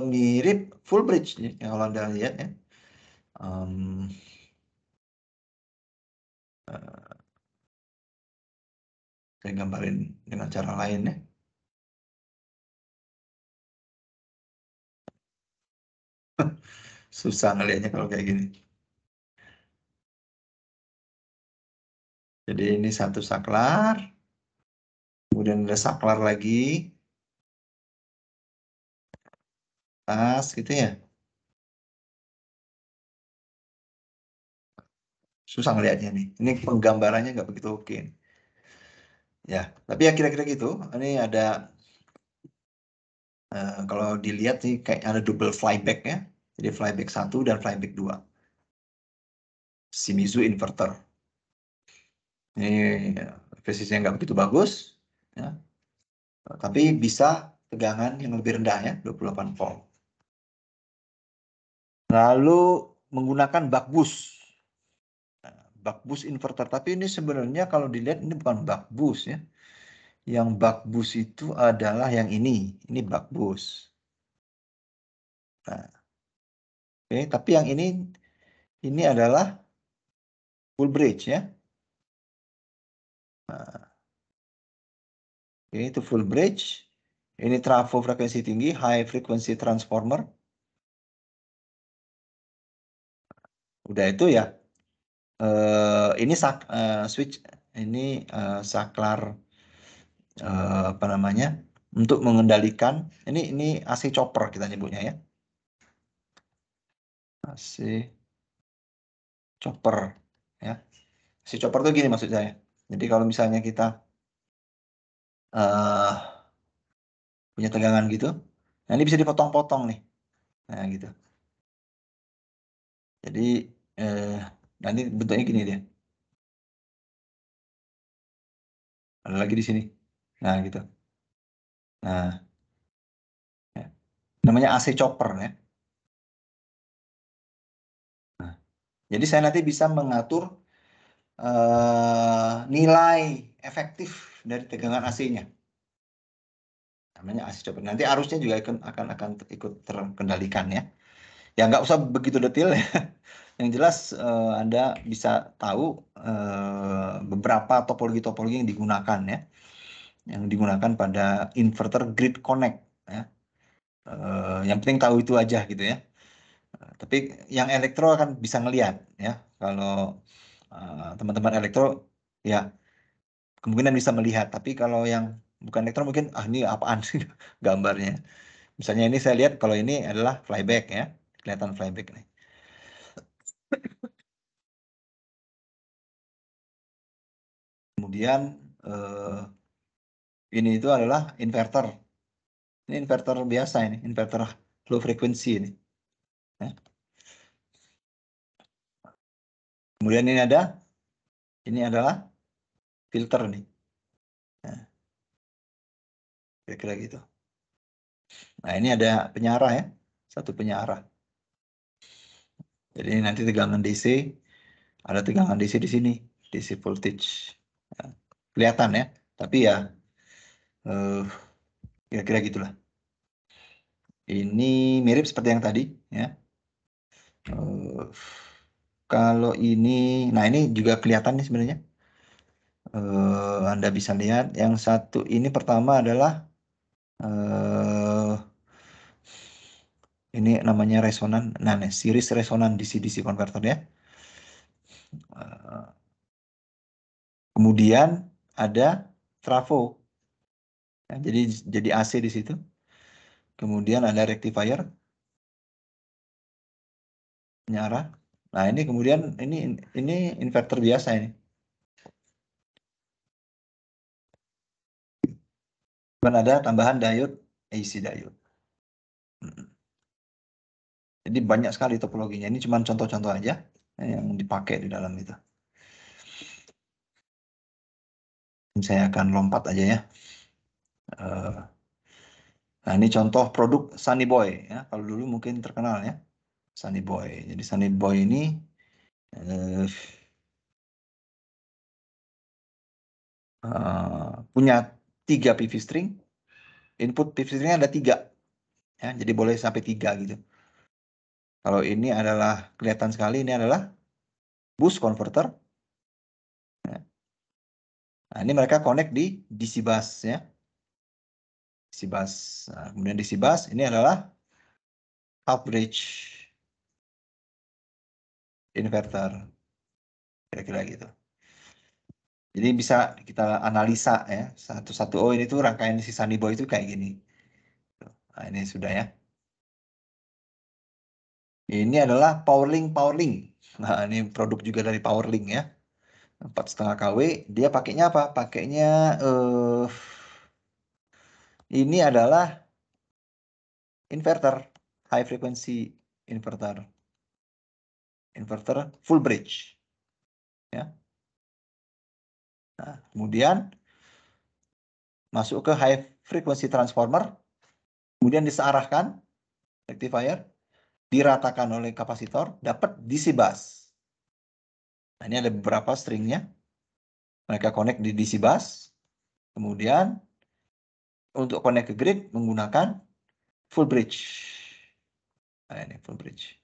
mirip full bridge ya, kalau Anda lihat ya. Saya gambarin dengan cara lain ya. Susah ngelihatnya kalau kayak gini. Jadi ini satu saklar. Kemudian ada saklar lagi. Tas gitu ya. Susah ngelihatnya nih. Ini penggambarannya nggak begitu oke. Ya, tapi ya kira-kira gitu. Ini ada kalau dilihat sih kayak ada double flyback ya. Jadi flyback 1 dan flyback 2. Shimizu inverter. Ini efisiensinya nggak begitu bagus. Ya. Tapi bisa tegangan yang lebih rendah ya, 28 volt. Lalu menggunakan buck boost. Buck boost inverter. Tapi ini sebenarnya kalau dilihat ini bukan buck boost ya. Yang buck boost itu adalah yang ini. Ini buck boost. Nah, oke, tapi yang ini adalah full bridge ya. Nah, oke, itu full bridge. Ini trafo frekuensi tinggi, high frequency transformer. Udah itu ya. Ini switch, ini saklar apa namanya? Untuk mengendalikan ini AC chopper kita nyebutnya ya. AC chopper ya. AC chopper tuh gini maksud saya. Jadi kalau misalnya kita punya tegangan gitu, nah ini bisa dipotong-potong nih. Nah gitu. Jadi nanti bentuknya gini dia. Ada lagi di sini. Nah gitu. Nah, ya. Namanya AC chopper ya. Nah, jadi saya nanti bisa mengatur nilai efektif dari tegangan AC-nya. Namanya AC chopper. Nanti arusnya juga akan ikut terkendalikan ya. Ya nggak usah begitu detail ya. Yang jelas Anda bisa tahu beberapa topologi-topologi yang digunakan ya. Yang digunakan pada inverter grid connect ya. Yang penting tahu itu aja gitu ya. Tapi yang elektro akan bisa ngelihat ya. Kalau teman-teman elektro ya kemungkinan bisa melihat. Tapi kalau yang bukan elektro mungkin ini apaan sih gambarnya. Misalnya ini saya lihat kalau ini adalah flyback ya. Kelihatan flyback nih. Kemudian ini itu adalah inverter. Ini inverter biasa ini, inverter low frequency ini. Ya. Kemudian ini adalah filter nih. Nah, kira-kira gitu. Nah ini ada penyarah ya, satu penyarah. Jadi nanti tegangan DC, ada tegangan DC di sini, DC voltage. Ya, kelihatan ya, tapi ya kira-kira gitulah. Ini mirip seperti yang tadi ya. Kalau ini, nah ini juga kelihatan nih sebenarnya. Anda bisa lihat yang satu ini pertama adalah ini namanya resonan, nah series resonan DC-DC converter ya. Kemudian ada trafo, ya, jadi AC di situ. Kemudian ada rectifier, penyarah. Nah ini kemudian ini inverter biasa ini. Dan ada tambahan diode, AC diode. Jadi banyak sekali topologinya. Ini cuma contoh-contoh aja yang dipakai di dalam itu. Saya akan lompat aja ya. Nah ini contoh produk Sunny Boy ya. Kalau dulu mungkin terkenal ya, Sunny Boy. Jadi Sunny Boy ini punya 3 PV string. Input PV stringnya ada 3 ya. Jadi boleh sampai 3 gitu. Kalau ini adalah kelihatan sekali ini adalah boost converter. Ya. Nah ini mereka connect di DC bus ya. DC bus. Nah, kemudian DC bus ini adalah half bridge inverter. Kira-kira gitu. Jadi bisa kita analisa ya satu-satu. Oh ini tuh rangkaian si Sunny Boy itu kayak gini. Nah ini sudah ya. Ini adalah Powerlink. Nah ini produk juga dari Powerlink ya. 4,5 kW. Dia pakainya apa? Pakainya ini adalah inverter, high frequency inverter, full bridge. Ya. Nah, kemudian masuk ke high frequency transformer, kemudian disearahkan rectifier, diratakan oleh kapasitor, dapat DC bus. Nah, ini ada beberapa stringnya. Mereka connect di DC bus. Kemudian untuk connect ke grid menggunakan full bridge. Nah, ini full bridge.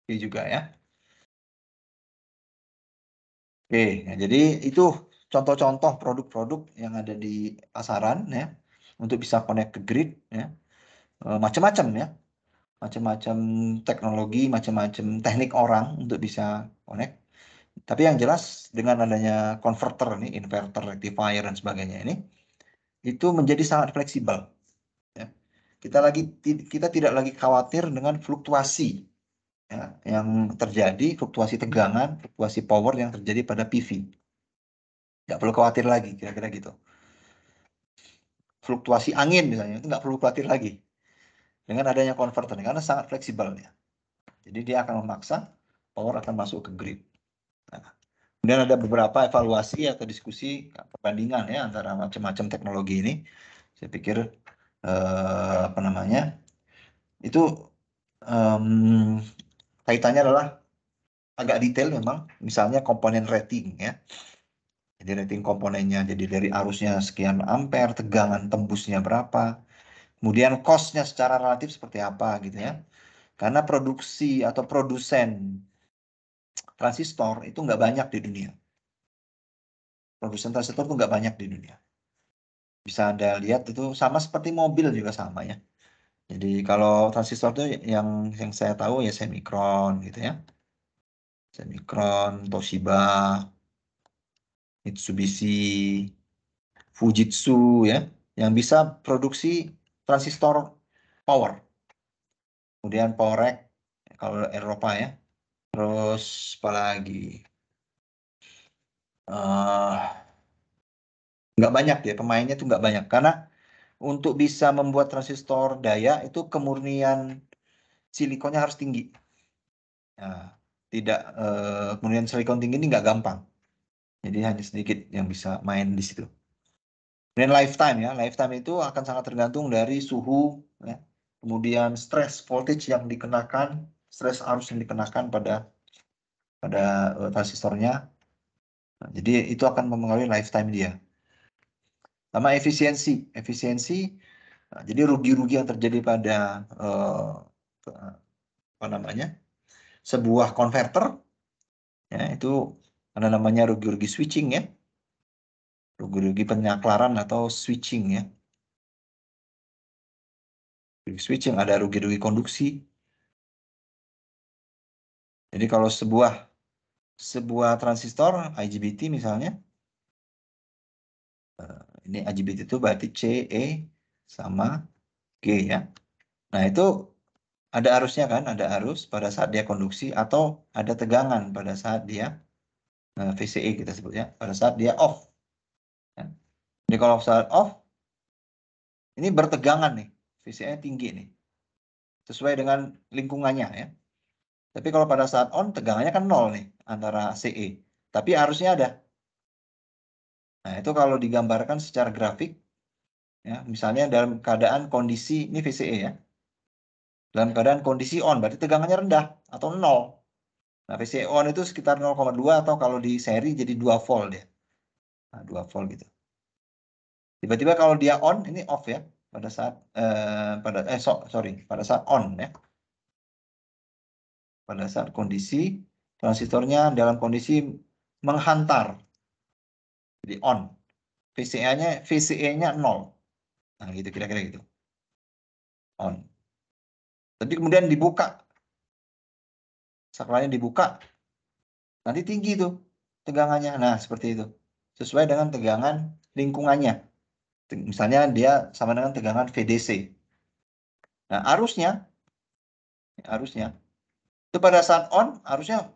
Ini juga ya. Oke, nah jadi itu contoh-contoh produk-produk yang ada di pasaran ya untuk bisa connect ke grid ya. Macam-macam ya. Macam-macam teknologi, macam-macam teknik orang untuk bisa connect. Tapi yang jelas dengan adanya converter nih, inverter, rectifier dan sebagainya ini itu menjadi sangat fleksibel. Ya. Kita tidak lagi khawatir dengan fluktuasi ya, yang terjadi, fluktuasi tegangan, fluktuasi power yang terjadi pada PV. Nggak perlu khawatir lagi, kira-kira gitu. Fluktuasi angin misalnya, itu nggak perlu khawatir lagi. Dengan adanya konverter, karena sangat fleksibel ya. Jadi dia akan memaksa power akan masuk ke grid. Nah, kemudian ada beberapa evaluasi atau diskusi perbandingan ya antara macam-macam teknologi ini. Saya pikir apa namanya itu kaitannya adalah agak detail memang. Misalnya komponen rating ya. Jadi rating komponennya, jadi dari arusnya sekian ampere, tegangan tembusnya berapa, kemudian cost-nya secara relatif seperti apa gitu ya. Karena produksi atau produsen transistor itu nggak banyak di dunia. Produsen transistor itu nggak banyak di dunia. Bisa Anda lihat itu sama seperti mobil juga sama ya. Jadi kalau transistor itu yang saya tahu ya Semicron gitu ya. Semicron, Toshiba, Mitsubishi, Fujitsu ya, yang bisa produksi transistor power. Kemudian Powerrack kalau Eropa ya. Terus apa lagi? Nggak banyak ya, pemainnya tuh nggak banyak. Karena untuk bisa membuat transistor daya itu kemurnian silikonnya harus tinggi. Nah, tidak kemurnian silikon tinggi ini nggak gampang. Jadi hanya sedikit yang bisa main di situ. Dan lifetime ya, lifetime itu akan sangat tergantung dari suhu, ya. Kemudian stress voltage yang dikenakan, stress arus yang dikenakan pada transistornya. Nah, jadi itu akan mempengaruhi lifetime dia. Sama efisiensi, nah, jadi rugi-rugi yang terjadi pada apa namanya sebuah konverter, ya itu ada namanya rugi-rugi switching ya, rugi-rugi penyaklaran atau switching ya. Switching ada rugi-rugi konduksi. Jadi kalau sebuah transistor IGBT misalnya, ini IGBT itu berarti C, E sama G ya. Nah itu ada arusnya kan, ada arus pada saat dia konduksi atau ada tegangan pada saat dia VCE kita sebutnya, pada saat dia off. Ya. Jadi kalau saat off, ini bertegangan nih, VCE tinggi nih, sesuai dengan lingkungannya ya. Tapi kalau pada saat on, tegangannya kan nol nih, antara CE. Tapi arusnya ada. Nah itu kalau digambarkan secara grafik, ya, misalnya dalam keadaan kondisi, ini VCE ya, dalam keadaan kondisi on, berarti tegangannya rendah atau nol. Nah VCE on itu sekitar 0,2 atau kalau di seri jadi 2 volt ya. Nah 2 volt gitu. Tiba-tiba kalau dia on, ini off ya, pada saat pada saat on ya. Pada saat kondisi transistornya dalam kondisi menghantar, jadi on. VCE-nya 0. Nah gitu kira-kira gitu. On. Tapi kemudian dibuka, saklarnya dibuka, nanti tinggi tuh tegangannya. Nah seperti itu, sesuai dengan tegangan lingkungannya. Misalnya dia sama dengan tegangan VDC. Nah arusnya itu pada saat on arusnya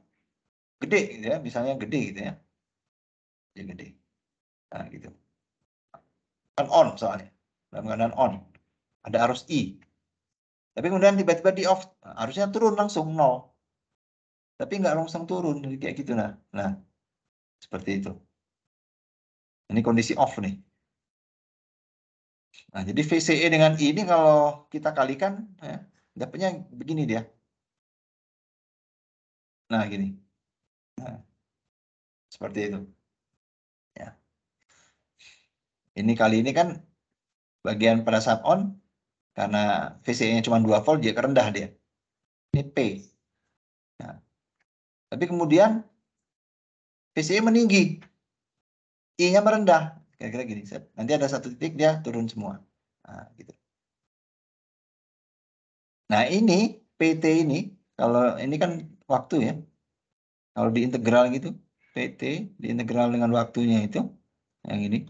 gede gitu ya, misalnya gede gitu ya, gede. Nah gitu, kan on soalnya dalam keadaan on ada arus I. Tapi kemudian tiba-tiba di off, harusnya turun langsung 0. Tapi nggak langsung turun, jadi kayak gitu. Nah, seperti itu. Ini kondisi off nih. Nah, jadi VCE dengan I ini kalau kita kalikan, ya, dapatnya begini dia. Nah, gini. Nah, seperti itu. Ya. Ini kali ini kan bagian pada saat on, karena VCE-nya cuma 2 volt, dia rendah dia. Ini P. Nah, tapi kemudian VCE meninggi. I-nya merendah. Kira-kira gini. Nanti ada satu titik dia turun semua. Nah, gitu. Nah, ini PT ini, kalau ini kan waktu ya. Kalau diintegral gitu, PT diintegral dengan waktunya itu, yang ini,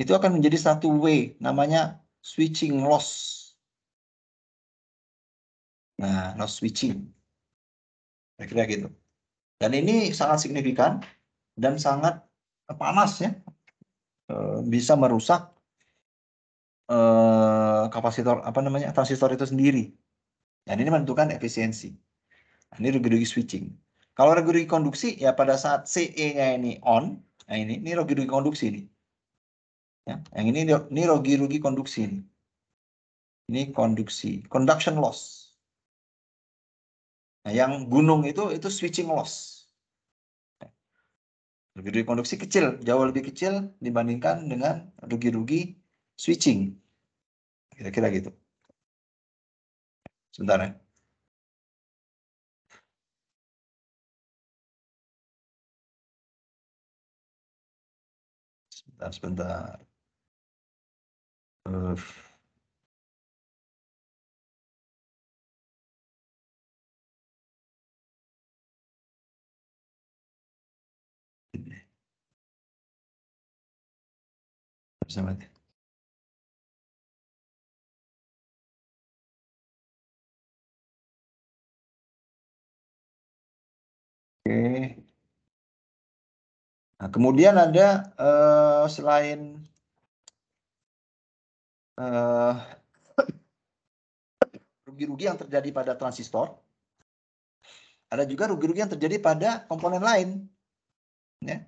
itu akan menjadi satu W, namanya switching loss. Nah, loss switching. Kira-kira gitu. Dan ini sangat signifikan dan sangat panas ya. Bisa merusak kapasitor transistor itu sendiri. Dan ini menentukan efisiensi. Nah, ini rugi-rugi switching. Kalau rugi-rugi konduksi ya pada saat CE-nya ini on, nah ini rugi-rugi konduksi nih. Ya, yang ini rugi-rugi konduksi nih. Ini konduksi, conduction loss. Nah, yang gunung itu switching loss. Rugi-rugi konduksi kecil, jauh lebih kecil dibandingkan dengan rugi-rugi switching. Kira-kira gitu. Sebentar ya. Sebentar. Uh, Sama. Oke. Nah, kemudian ada selain rugi-rugi yang terjadi pada transistor, ada juga rugi-rugi yang terjadi pada komponen lain. Ya.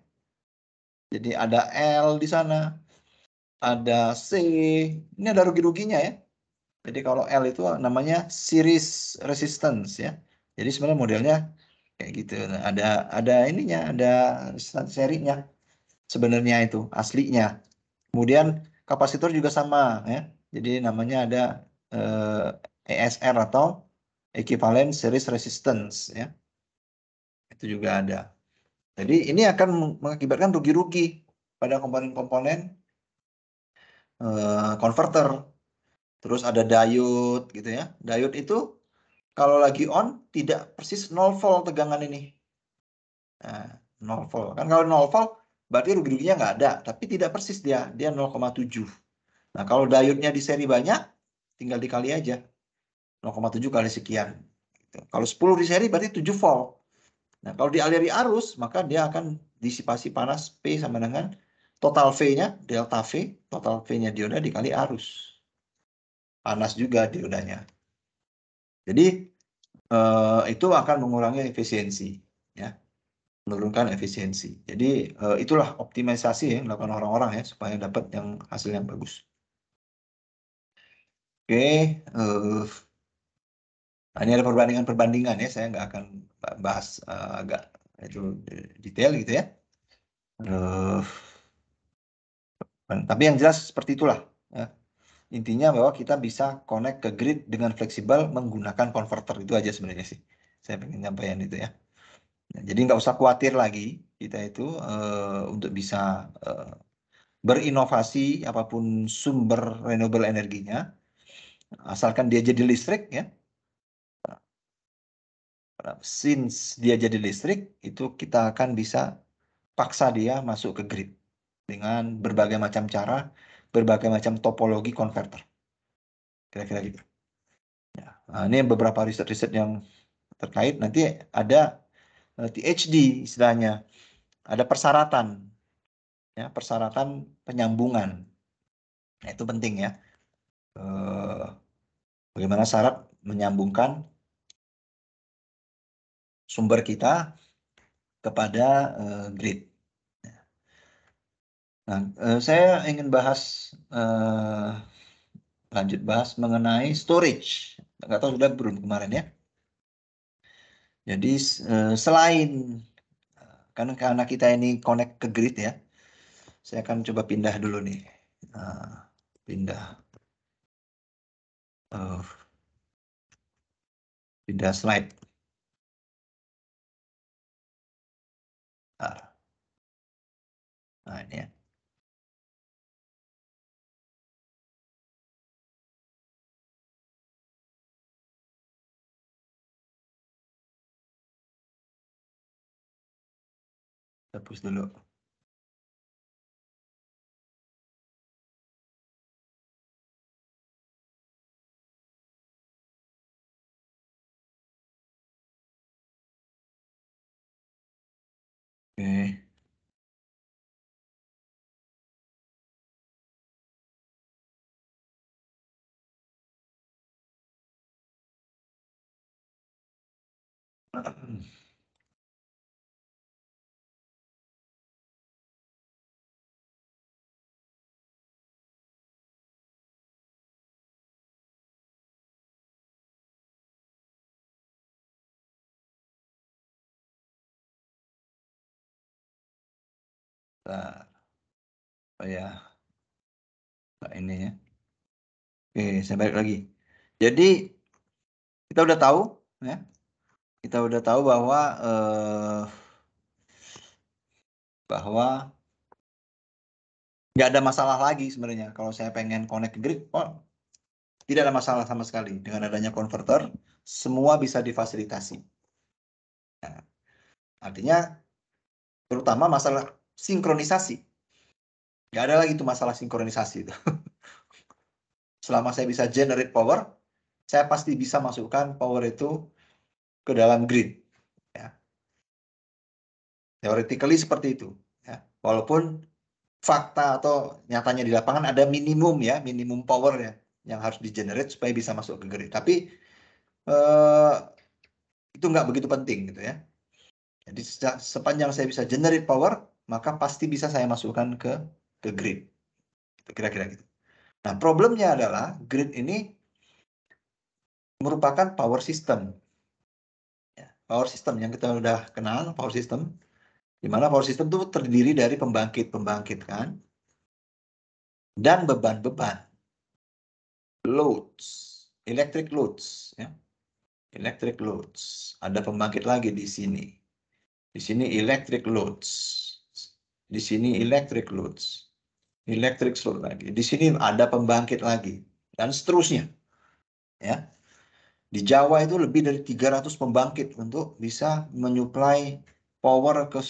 Jadi ada L di sana, ada C, ini ada rugi-ruginya ya. Jadi kalau L itu namanya series resistance ya. Jadi sebenarnya modelnya kayak gitu. Nah, ada ininya, ada serinya sebenarnya itu aslinya. Kemudian kapasitor juga sama ya. Jadi namanya ada ESR atau equivalent series resistance ya. Itu juga ada. Jadi ini akan mengakibatkan rugi-rugi pada komponen-komponen converter. Terus ada diode gitu ya. Diode itu kalau lagi on tidak persis 0 volt tegangan ini. Nah, 0 volt. Kan kalau 0 volt berarti rugi-ruginya nggak ada, tapi tidak persis dia 0,7. Nah, kalau diode-nya di seri banyak, tinggal dikali aja. 0,7 kali sekian. Gitu. Kalau 10 di seri berarti 7 volt. Nah, kalau dialiri arus, maka dia akan disipasi panas P sama dengan total V-nya, delta V, total V-nya dioda dikali arus. Panas juga diodanya. Jadi, itu akan mengurangi efisiensi. Ya, menurunkan efisiensi. Jadi, itulah optimalisasi yang dilakukan orang-orang ya, supaya dapat yang hasil yang bagus. Oke, nah, ini ada perbandingan-perbandingan ya, saya nggak akan bahas agak itu detail gitu ya. Tapi yang jelas seperti itulah. Ya. Intinya bahwa kita bisa connect ke grid dengan fleksibel menggunakan converter itu aja sebenarnya sih. Saya pengen nyampaikan itu ya. Nah, jadi nggak usah khawatir lagi kita itu untuk bisa berinovasi apapun sumber renewable energinya, asalkan dia jadi listrik ya. Since dia jadi listrik, itu kita akan bisa paksa dia masuk ke grid dengan berbagai macam cara, berbagai macam topologi konverter. Kira-kira gitu. Ya. Nah, ini beberapa riset-riset yang terkait. Nanti ada THD istilahnya, ada persyaratan, ya persyaratan penyambungan. Nah, itu penting ya. Bagaimana syarat menyambungkan sumber kita kepada grid. Nah, saya ingin lanjut bahas mengenai storage. Nggak tahu sudah belum kemarin ya. Jadi selain karena kita ini connect ke grid ya, saya akan coba pindah dulu nih. Pindah slide. Nah, ini ya. Hapus dulu. Oke. Nah, oh ya, nah, ini ya. Oke, saya balik lagi. Jadi kita udah tahu, ya. Kita udah tahu bahwa nggak ada masalah lagi sebenarnya kalau saya pengen connect ke grid. Oh, tidak ada masalah sama sekali dengan adanya converter, semua bisa difasilitasi. Nah, artinya terutama masalah sinkronisasi. Nggak ada lagi tuh masalah sinkronisasi itu. Selama saya bisa generate power, saya pasti bisa masukkan power itu ke dalam grid. Ya. Theoretically seperti itu. Ya. Walaupun fakta atau nyatanya di lapangan ada minimum ya, minimum power ya yang harus di-generate supaya bisa masuk ke grid. Tapi itu nggak begitu penting gitu ya. Jadi sepanjang saya bisa generate power, maka pasti bisa saya masukkan ke grid. Kira-kira gitu. Nah, problemnya adalah grid ini merupakan power system. Ya, power system yang kita udah kenal, power system. Di mana power system itu terdiri dari pembangkit kan, dan beban-beban, loads, electric loads, ya, electric loads. Ada pembangkit lagi di sini. Di sini electric loads, di sini electric loads, electric load lagi. Di sini ada pembangkit lagi, dan seterusnya. Ya, di Jawa itu lebih dari 300 pembangkit untuk bisa menyuplai power ke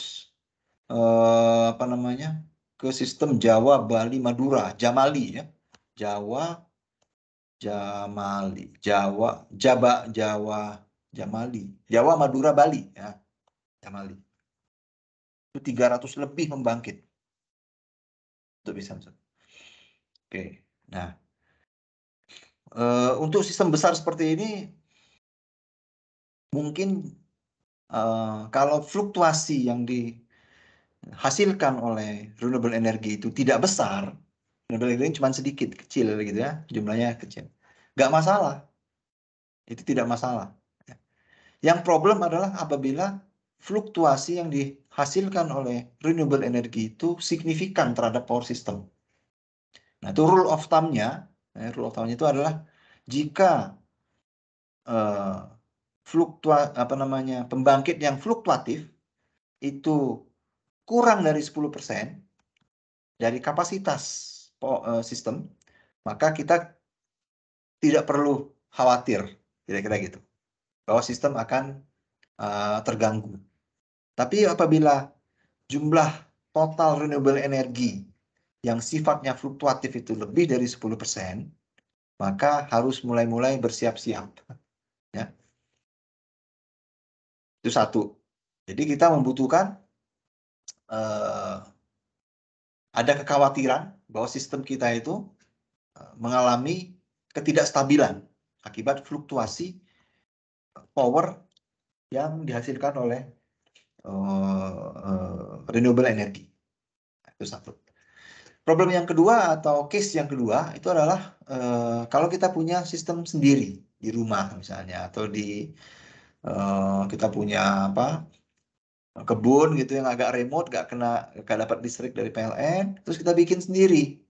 apa namanya, ke sistem Jawa, Bali, Madura, Jamali ya, Jawa, Jamali, Jawa, Jawa, Jamali, Jawa, Madura, Bali ya, Jamali. Itu 300 lebih pembangkit untuk bisa masuk. Oke, nah untuk sistem besar seperti ini mungkin kalau fluktuasi yang dihasilkan oleh renewable energy itu tidak besar, renewable energy cuma sedikit, kecil gitu ya, jumlahnya kecil, nggak masalah, itu tidak masalah. Yang problem adalah apabila fluktuasi yang dihasilkan oleh renewable energy itu signifikan terhadap power system. Nah, itu rule of thumb-nya itu adalah jika pembangkit yang fluktuatif itu kurang dari 10% dari kapasitas sistem, maka kita tidak perlu khawatir, kira-kira gitu, bahwa sistem akan terganggu. Tapi apabila jumlah total renewable energy yang sifatnya fluktuatif itu lebih dari 10%, maka harus mulai-mulai bersiap-siap. Ya. Itu satu. Jadi kita membutuhkan ada kekhawatiran bahwa sistem kita itu mengalami ketidakstabilan akibat fluktuasi power yang dihasilkan oleh renewable energy. Itu satu. Problem yang kedua atau case yang kedua itu adalah kalau kita punya sistem sendiri di rumah misalnya, atau kita punya kebun gitu yang agak remote, gak dapat listrik dari PLN, terus kita bikin sendiri.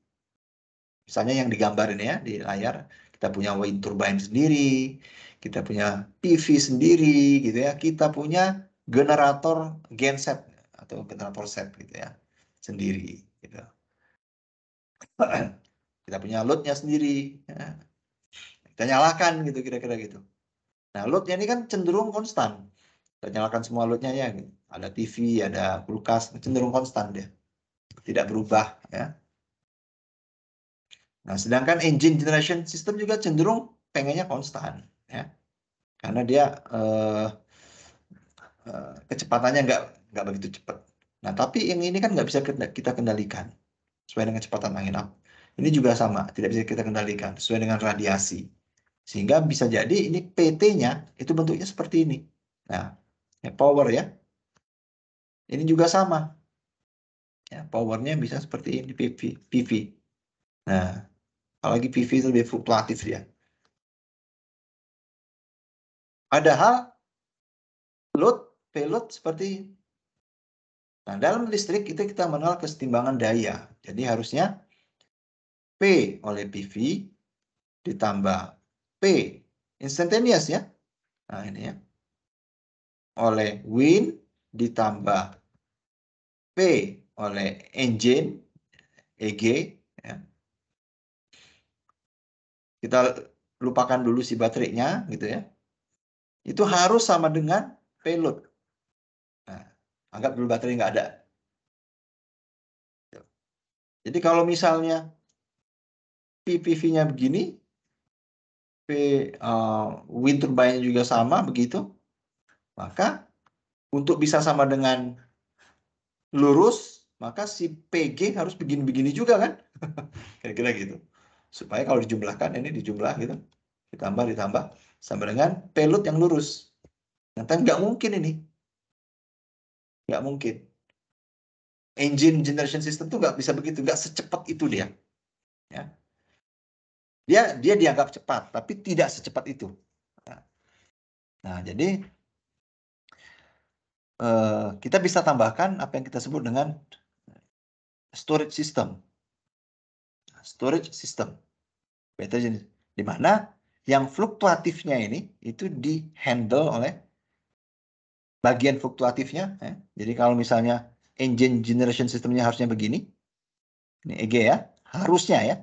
Misalnya yang digambarin ya di layar, kita punya wind turbine sendiri, kita punya PV sendiri gitu ya, kita punya generator genset atau generator set gitu ya sendiri gitu. Kita punya loadnya sendiri ya. Kita nyalakan gitu kira-kira gitu. Nah, loadnya ini kan cenderung konstan. Kita nyalakan semua loadnya ya gitu. Ada TV, ada kulkas, cenderung konstan dia, tidak berubah ya. Nah, sedangkan engine generation system juga cenderung pengennya konstan ya, karena dia kecepatannya nggak begitu cepat. Nah, tapi yang ini kan nggak bisa kita kendalikan sesuai dengan kecepatan angin. Ini juga sama, tidak bisa kita kendalikan sesuai dengan radiasi. Sehingga bisa jadi ini PT-nya itu bentuknya seperti ini. Nah, power ya. Ini juga sama. Ya, powernya bisa seperti ini PV. Nah, apalagi PV itu lebih fluktuatif ya. Padahal payload seperti ini. Nah, dalam listrik itu kita mengenal kesetimbangan daya. Jadi harusnya P oleh PV ditambah P instantaneous ya. Nah, ini ya. Oleh wind ditambah P oleh engine EG ya. Kita lupakan dulu si baterainya gitu ya. Itu harus sama dengan payload. Nah, anggap dulu baterai nggak ada. Jadi kalau misalnya PV-nya begini, wind turbine juga sama begitu, maka untuk bisa sama dengan lurus, maka si PG harus begini-begini juga kan? Kira-kira gitu. Supaya kalau dijumlahkan, ini dijumlah gitu, ditambah, sama dengan payload yang lurus. Nanti nggak mungkin ini. Nggak mungkin. Engine generation system tuh nggak bisa begitu, nggak secepat itu dia. Ya. Dia dianggap cepat, tapi tidak secepat itu. Nah, jadi kita bisa tambahkan apa yang kita sebut dengan storage system. Storage system. Di mana yang fluktuatifnya ini itu di-handle oleh bagian fluktuatifnya. Ya. Jadi kalau misalnya engine generation systemnya harusnya begini, ini EG ya, harusnya ya,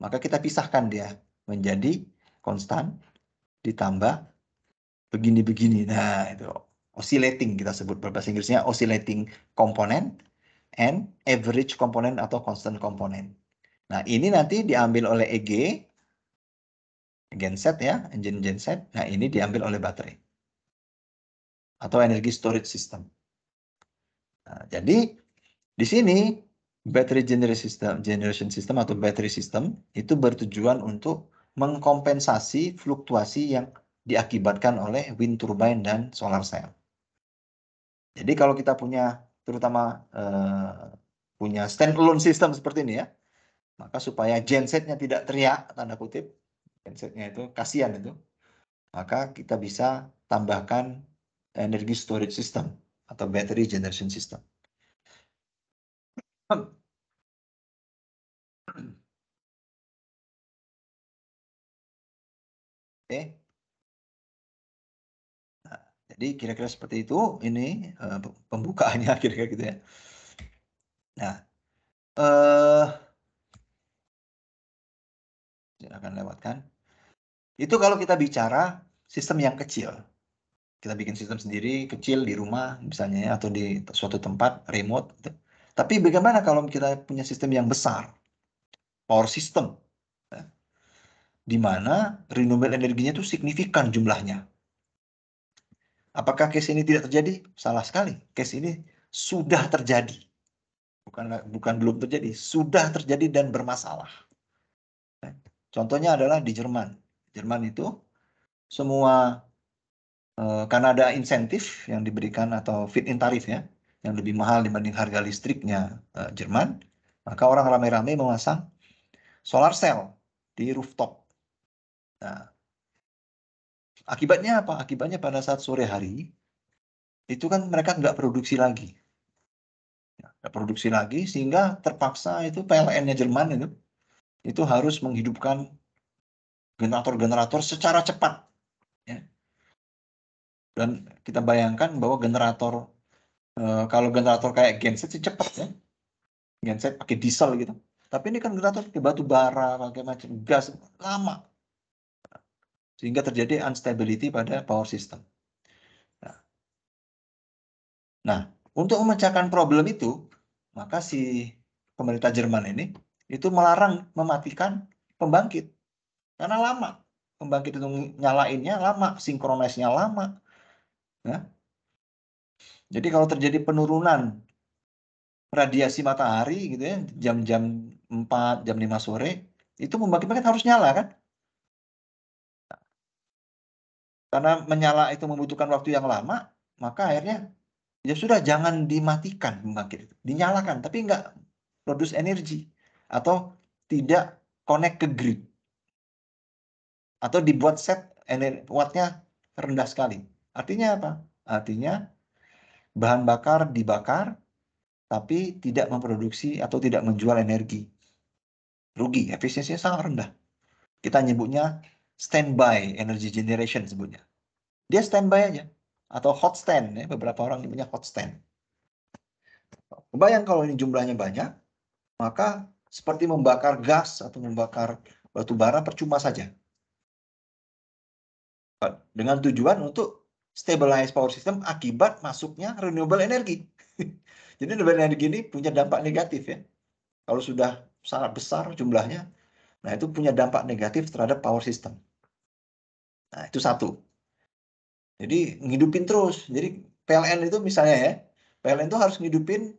maka kita pisahkan dia menjadi konstan ditambah begini-begini. Nah, itu oscillating kita sebut berbahasa Inggrisnya oscillating component and average component atau constant component. Nah, ini nanti diambil oleh EG, genset ya, engine genset. Nah, ini diambil oleh baterai atau energy storage system. Nah, jadi di sini battery generation system atau battery system itu bertujuan untuk mengkompensasi fluktuasi yang diakibatkan oleh wind turbine dan solar cell. Jadi kalau kita punya terutama punya standalone system seperti ini ya, maka supaya gensetnya tidak teriak tanda kutip, gensetnya itu kasihan itu, maka kita bisa tambahkan energy storage system atau battery generation system. Oke. Nah, jadi kira-kira seperti itu ini pembukaannya kira-kira gitu ya. Nah, akan lewatkan. Itu kalau kita bicara sistem yang kecil. Kita bikin sistem sendiri kecil di rumah misalnya ya, atau di suatu tempat remote gitu. Tapi bagaimana kalau kita punya sistem yang besar, power system, ya, di mana renewable energinya itu signifikan jumlahnya. Apakah case ini tidak terjadi? Salah sekali. Case ini sudah terjadi. Bukan belum terjadi, sudah terjadi dan bermasalah. Contohnya adalah di Jerman. Jerman itu semua karena ada insentif yang diberikan atau feed-in tarif ya, yang lebih mahal dibanding harga listriknya Jerman, maka orang ramai-ramai memasang solar cell di rooftop. Nah, akibatnya apa? Akibatnya pada saat sore hari, itu kan mereka nggak produksi lagi. Nggak produksi lagi, sehingga terpaksa itu PLN-nya Jerman itu harus menghidupkan generator-generator secara cepat. Ya. Dan kita bayangkan bahwa generator, kalau generator kayak genset sih cepat ya. Genset pakai diesel gitu. Tapi ini kan generator pakai batu bara, pakai macam gas, lama. Sehingga terjadi instability pada power system. Nah, untuk memecahkan problem itu, maka si pemerintah Jerman ini itu melarang mematikan pembangkit. Karena lama. Pembangkit itu nyalainnya lama, sinkronisnya lama. Ya. Jadi kalau terjadi penurunan radiasi matahari gitu ya, jam-jam 4, jam 5 sore, itu pembangkit harus nyala kan? Karena menyala itu membutuhkan waktu yang lama, maka akhirnya ya sudah jangan dimatikan pembangkit itu, dinyalakan, tapi nggak produce energi atau tidak connect ke grid atau dibuat set wattnya rendah sekali. Artinya apa? Artinya bahan bakar dibakar tapi tidak memproduksi atau tidak menjual energi. Rugi, efisiensinya sangat rendah. Kita nyebutnya standby energy generation sebutnya. Dia standby aja atau hot stand ya, beberapa orang nyebutnya hot stand. Kebayang kalau ini jumlahnya banyak, maka seperti membakar gas atau membakar batu bara percuma saja. Dengan tujuan untuk stabilize power system akibat masuknya renewable energy. Jadi renewable energy ini punya dampak negatif ya. Kalau sudah sangat besar jumlahnya, nah itu punya dampak negatif terhadap power system. Nah itu satu. Jadi ngidupin terus. Jadi PLN itu misalnya ya, PLN itu harus ngidupin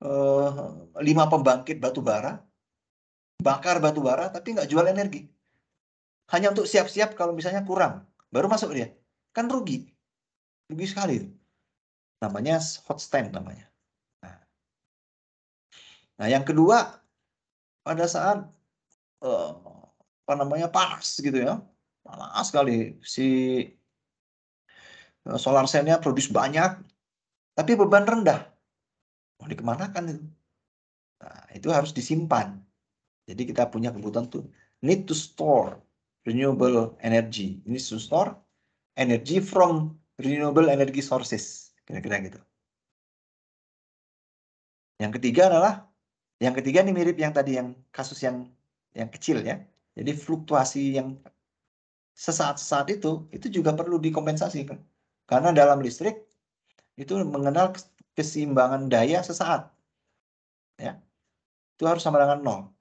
5 pembangkit batu bara, bakar batu bara, tapi nggak jual energi. Hanya untuk siap-siap kalau misalnya kurang, baru masuk dia. Kan rugi. Rugi sekali. Namanya hot stand namanya. Nah yang kedua, pada saat apa namanya panas gitu ya, panas sekali si solar cell-nya produce banyak, tapi beban rendah. Mau dikemanakan itu? Nah, itu harus disimpan. Jadi kita punya kebutuhan tuh need to store renewable energy. Need to store energy from renewable energy sources. Kira-kira gitu. Yang ketiga adalah, yang ketiga ini mirip yang tadi yang kasus yang kecil ya. Jadi fluktuasi yang sesaat-sesaat itu juga perlu dikompensasi kan. Karena dalam listrik itu mengenal keseimbangan daya sesaat. Ya. Itu harus sama dengan 0.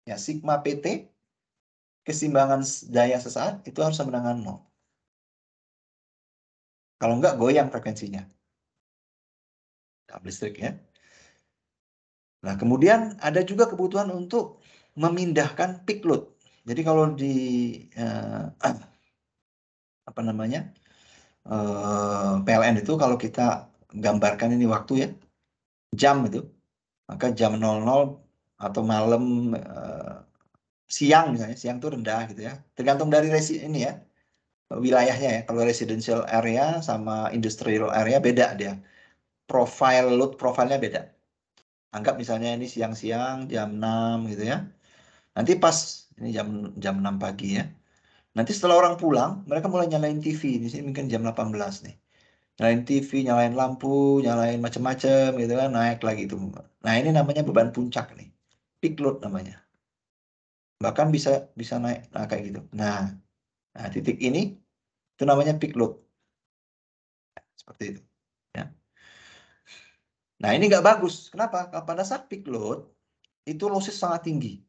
Ya, sigma PT keseimbangan daya sesaat itu harus sama dengan 0. Kalau enggak goyang frekuensinya. Kabel listrik ya. Nah, kemudian ada juga kebutuhan untuk memindahkan peak load. Jadi kalau di apa namanya? PLN itu kalau kita gambarkan ini waktu ya, jam itu, maka jam 00 atau malam siang misalnya, siang itu rendah gitu ya. Tergantung dari ini ya, wilayahnya ya. Kalau residential area sama industrial area beda dia. Load profile-nya beda. Anggap misalnya ini siang-siang jam 6 gitu ya. Nanti pas ini jam 6 pagi ya. Nanti setelah orang pulang, mereka mulai nyalain TV. Di sini mungkin jam 18 nih. Nyalain TV, nyalain lampu, nyalain macam-macam gitu kan, naik lagi itu. Nah, ini namanya beban puncak nih. Peak load namanya. Bahkan bisa naik kayak gitu. Nah, titik ini itu namanya peak load. Seperti itu. Ya. Nah, ini nggak bagus. Kenapa? Pada saat peak load, itu losses sangat tinggi.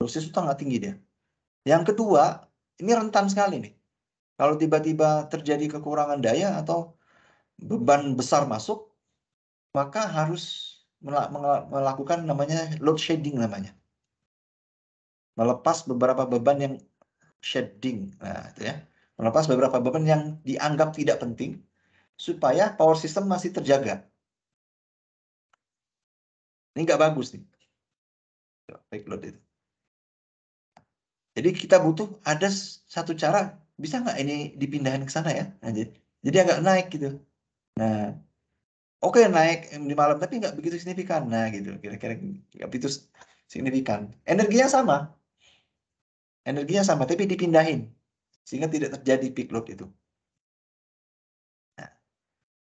Losses itu sangat tinggi dia. Yang kedua, ini rentan sekali nih. Kalau tiba-tiba terjadi kekurangan daya atau beban besar masuk, maka harus melakukan namanya load shedding namanya. Melepas beberapa beban yang shedding. Nah, itu ya. Melepas beberapa beban yang dianggap tidak penting supaya power system masih terjaga. Ini nggak bagus nih. Peak load itu. Jadi kita butuh ada satu cara, bisa nggak ini dipindahin ke sana ya? Nah, jadi agak naik gitu. Nah, oke naik di malam tapi nggak begitu signifikan. Nah gitu, kira-kira nggak begitu signifikan. Energinya sama tapi dipindahin sehingga tidak terjadi peak load itu.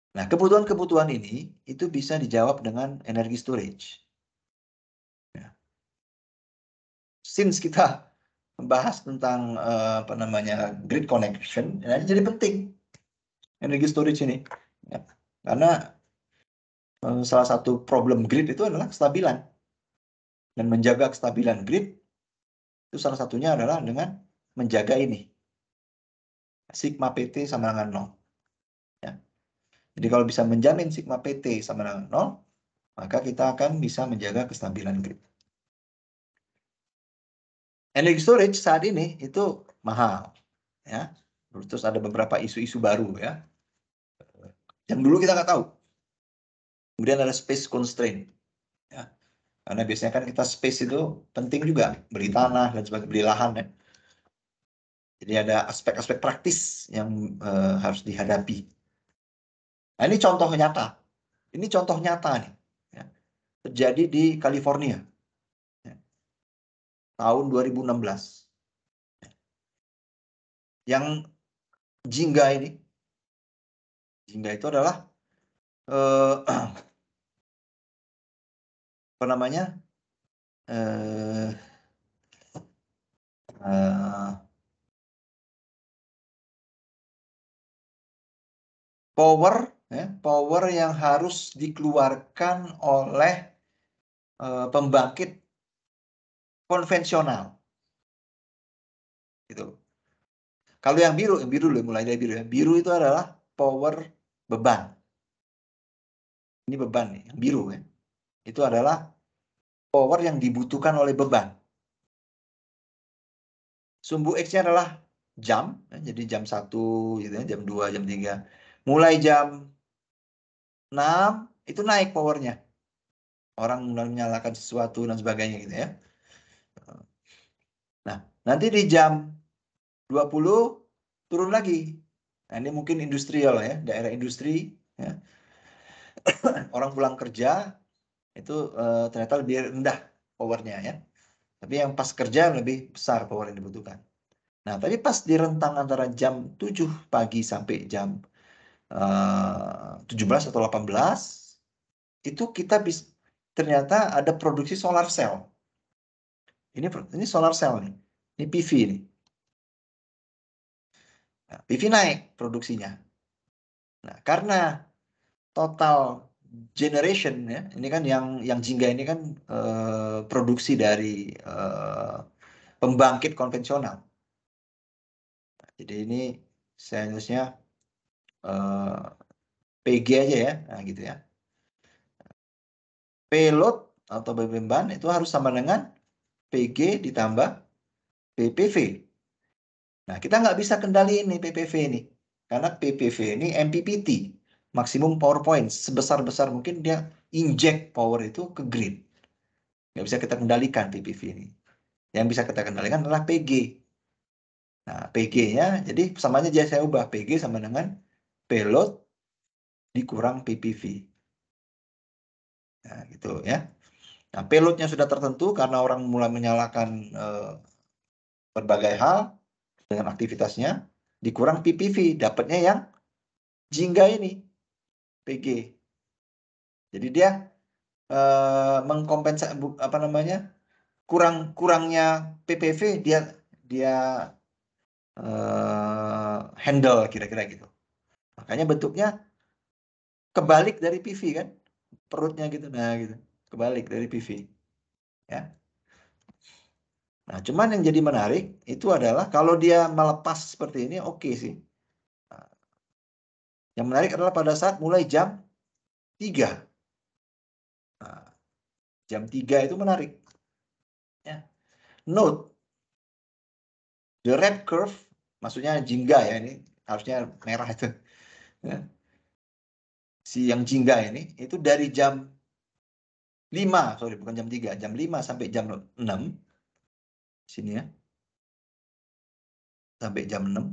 Nah, kebutuhan-kebutuhan ini itu bisa dijawab dengan energi storage. Ya. Since kita membahas tentang apa namanya grid connection, ya, jadi penting energi storage ini, ya. Karena salah satu problem grid itu adalah kestabilan, dan menjaga kestabilan grid itu salah satunya adalah dengan menjaga ini sigma PT sama dengan 0. Ya. Jadi kalau bisa menjamin sigma PT sama dengan 0, maka kita akan bisa menjaga kestabilan grid. Energy storage saat ini itu mahal, ya. Terus ada beberapa isu-isu baru, ya. Yang dulu kita nggak tahu. Kemudian ada space constraint, ya. Karena biasanya kan kita space itu penting juga, beli tanah dan sebagainya, beli lahan, ya. Jadi ada aspek-aspek praktis yang harus dihadapi. Nah, ini contoh nyata. Ini contoh nyata nih, ya. Terjadi di California, ya. Tahun 2016. Yang jingga itu adalah apa namanya? Power yang harus dikeluarkan oleh pembangkit konvensional, gitu. Kalau yang biru dulu, mulai dari biru. Yang biru itu adalah power beban. Ini beban nih, yang biru, ya. Itu adalah power yang dibutuhkan oleh beban. Sumbu X-nya adalah jam, ya. Jadi jam 1, gitu, ya. Jam 2, jam 3. Mulai jam 6 itu naik powernya. Orang mulai menyalakan sesuatu dan sebagainya, gitu, ya. Nah, nanti di jam 20 turun lagi. Nah, ini mungkin industrial, ya, daerah industri, ya. Orang pulang kerja itu ternyata lebih rendah powernya, ya. Tapi yang pas kerja lebih besar power yang dibutuhkan. Nah, tapi pas di rentang antara jam 7 pagi sampai jam 17 atau 18 itu kita bisa ternyata ada produksi solar cell. Ini solar cell nih. Ini PV nih. Nah, PV naik produksinya. Nah, karena total generation, ya, ini kan yang jingga ini kan produksi dari pembangkit konvensional. Nah, jadi ini seharusnya PG aja, ya. Nah, gitu, ya. Payload atau beban itu harus sama dengan PG ditambah PPV. Nah, kita nggak bisa kendali ini PPV ini. Karena PPV ini MPPT, maksimum power point. Sebesar-besar mungkin dia inject power itu ke grid. Nggak bisa kita kendalikan PPV ini. Yang bisa kita kendalikan adalah PG. Nah, PG-nya, jadi samanya jadi saya ubah. PG sama dengan payload dikurang PPV. Nah, gitu, ya. Nah, payloadnya sudah tertentu karena orang mulai menyalakan berbagai hal dengan aktivitasnya, dikurang PPV, dapatnya yang jingga ini, PG. Jadi dia mengkompensasi apa namanya? Kurangnya PPV dia handle kira-kira gitu. Makanya bentuknya kebalik dari PV kan, perutnya gitu, nah gitu, kebalik dari PV, ya. Nah, cuman yang jadi menarik itu adalah kalau dia melepas seperti ini, oke sih. Nah, yang menarik adalah pada saat mulai jam 3. Nah, jam 3 itu menarik, ya. Note, the red curve, maksudnya jingga, ya, ini harusnya merah itu, ya. Si yang jingga ini itu dari jam 5, sorry, bukan jam 3, jam 5 sampai jam 6, sini, ya, sampai jam 6,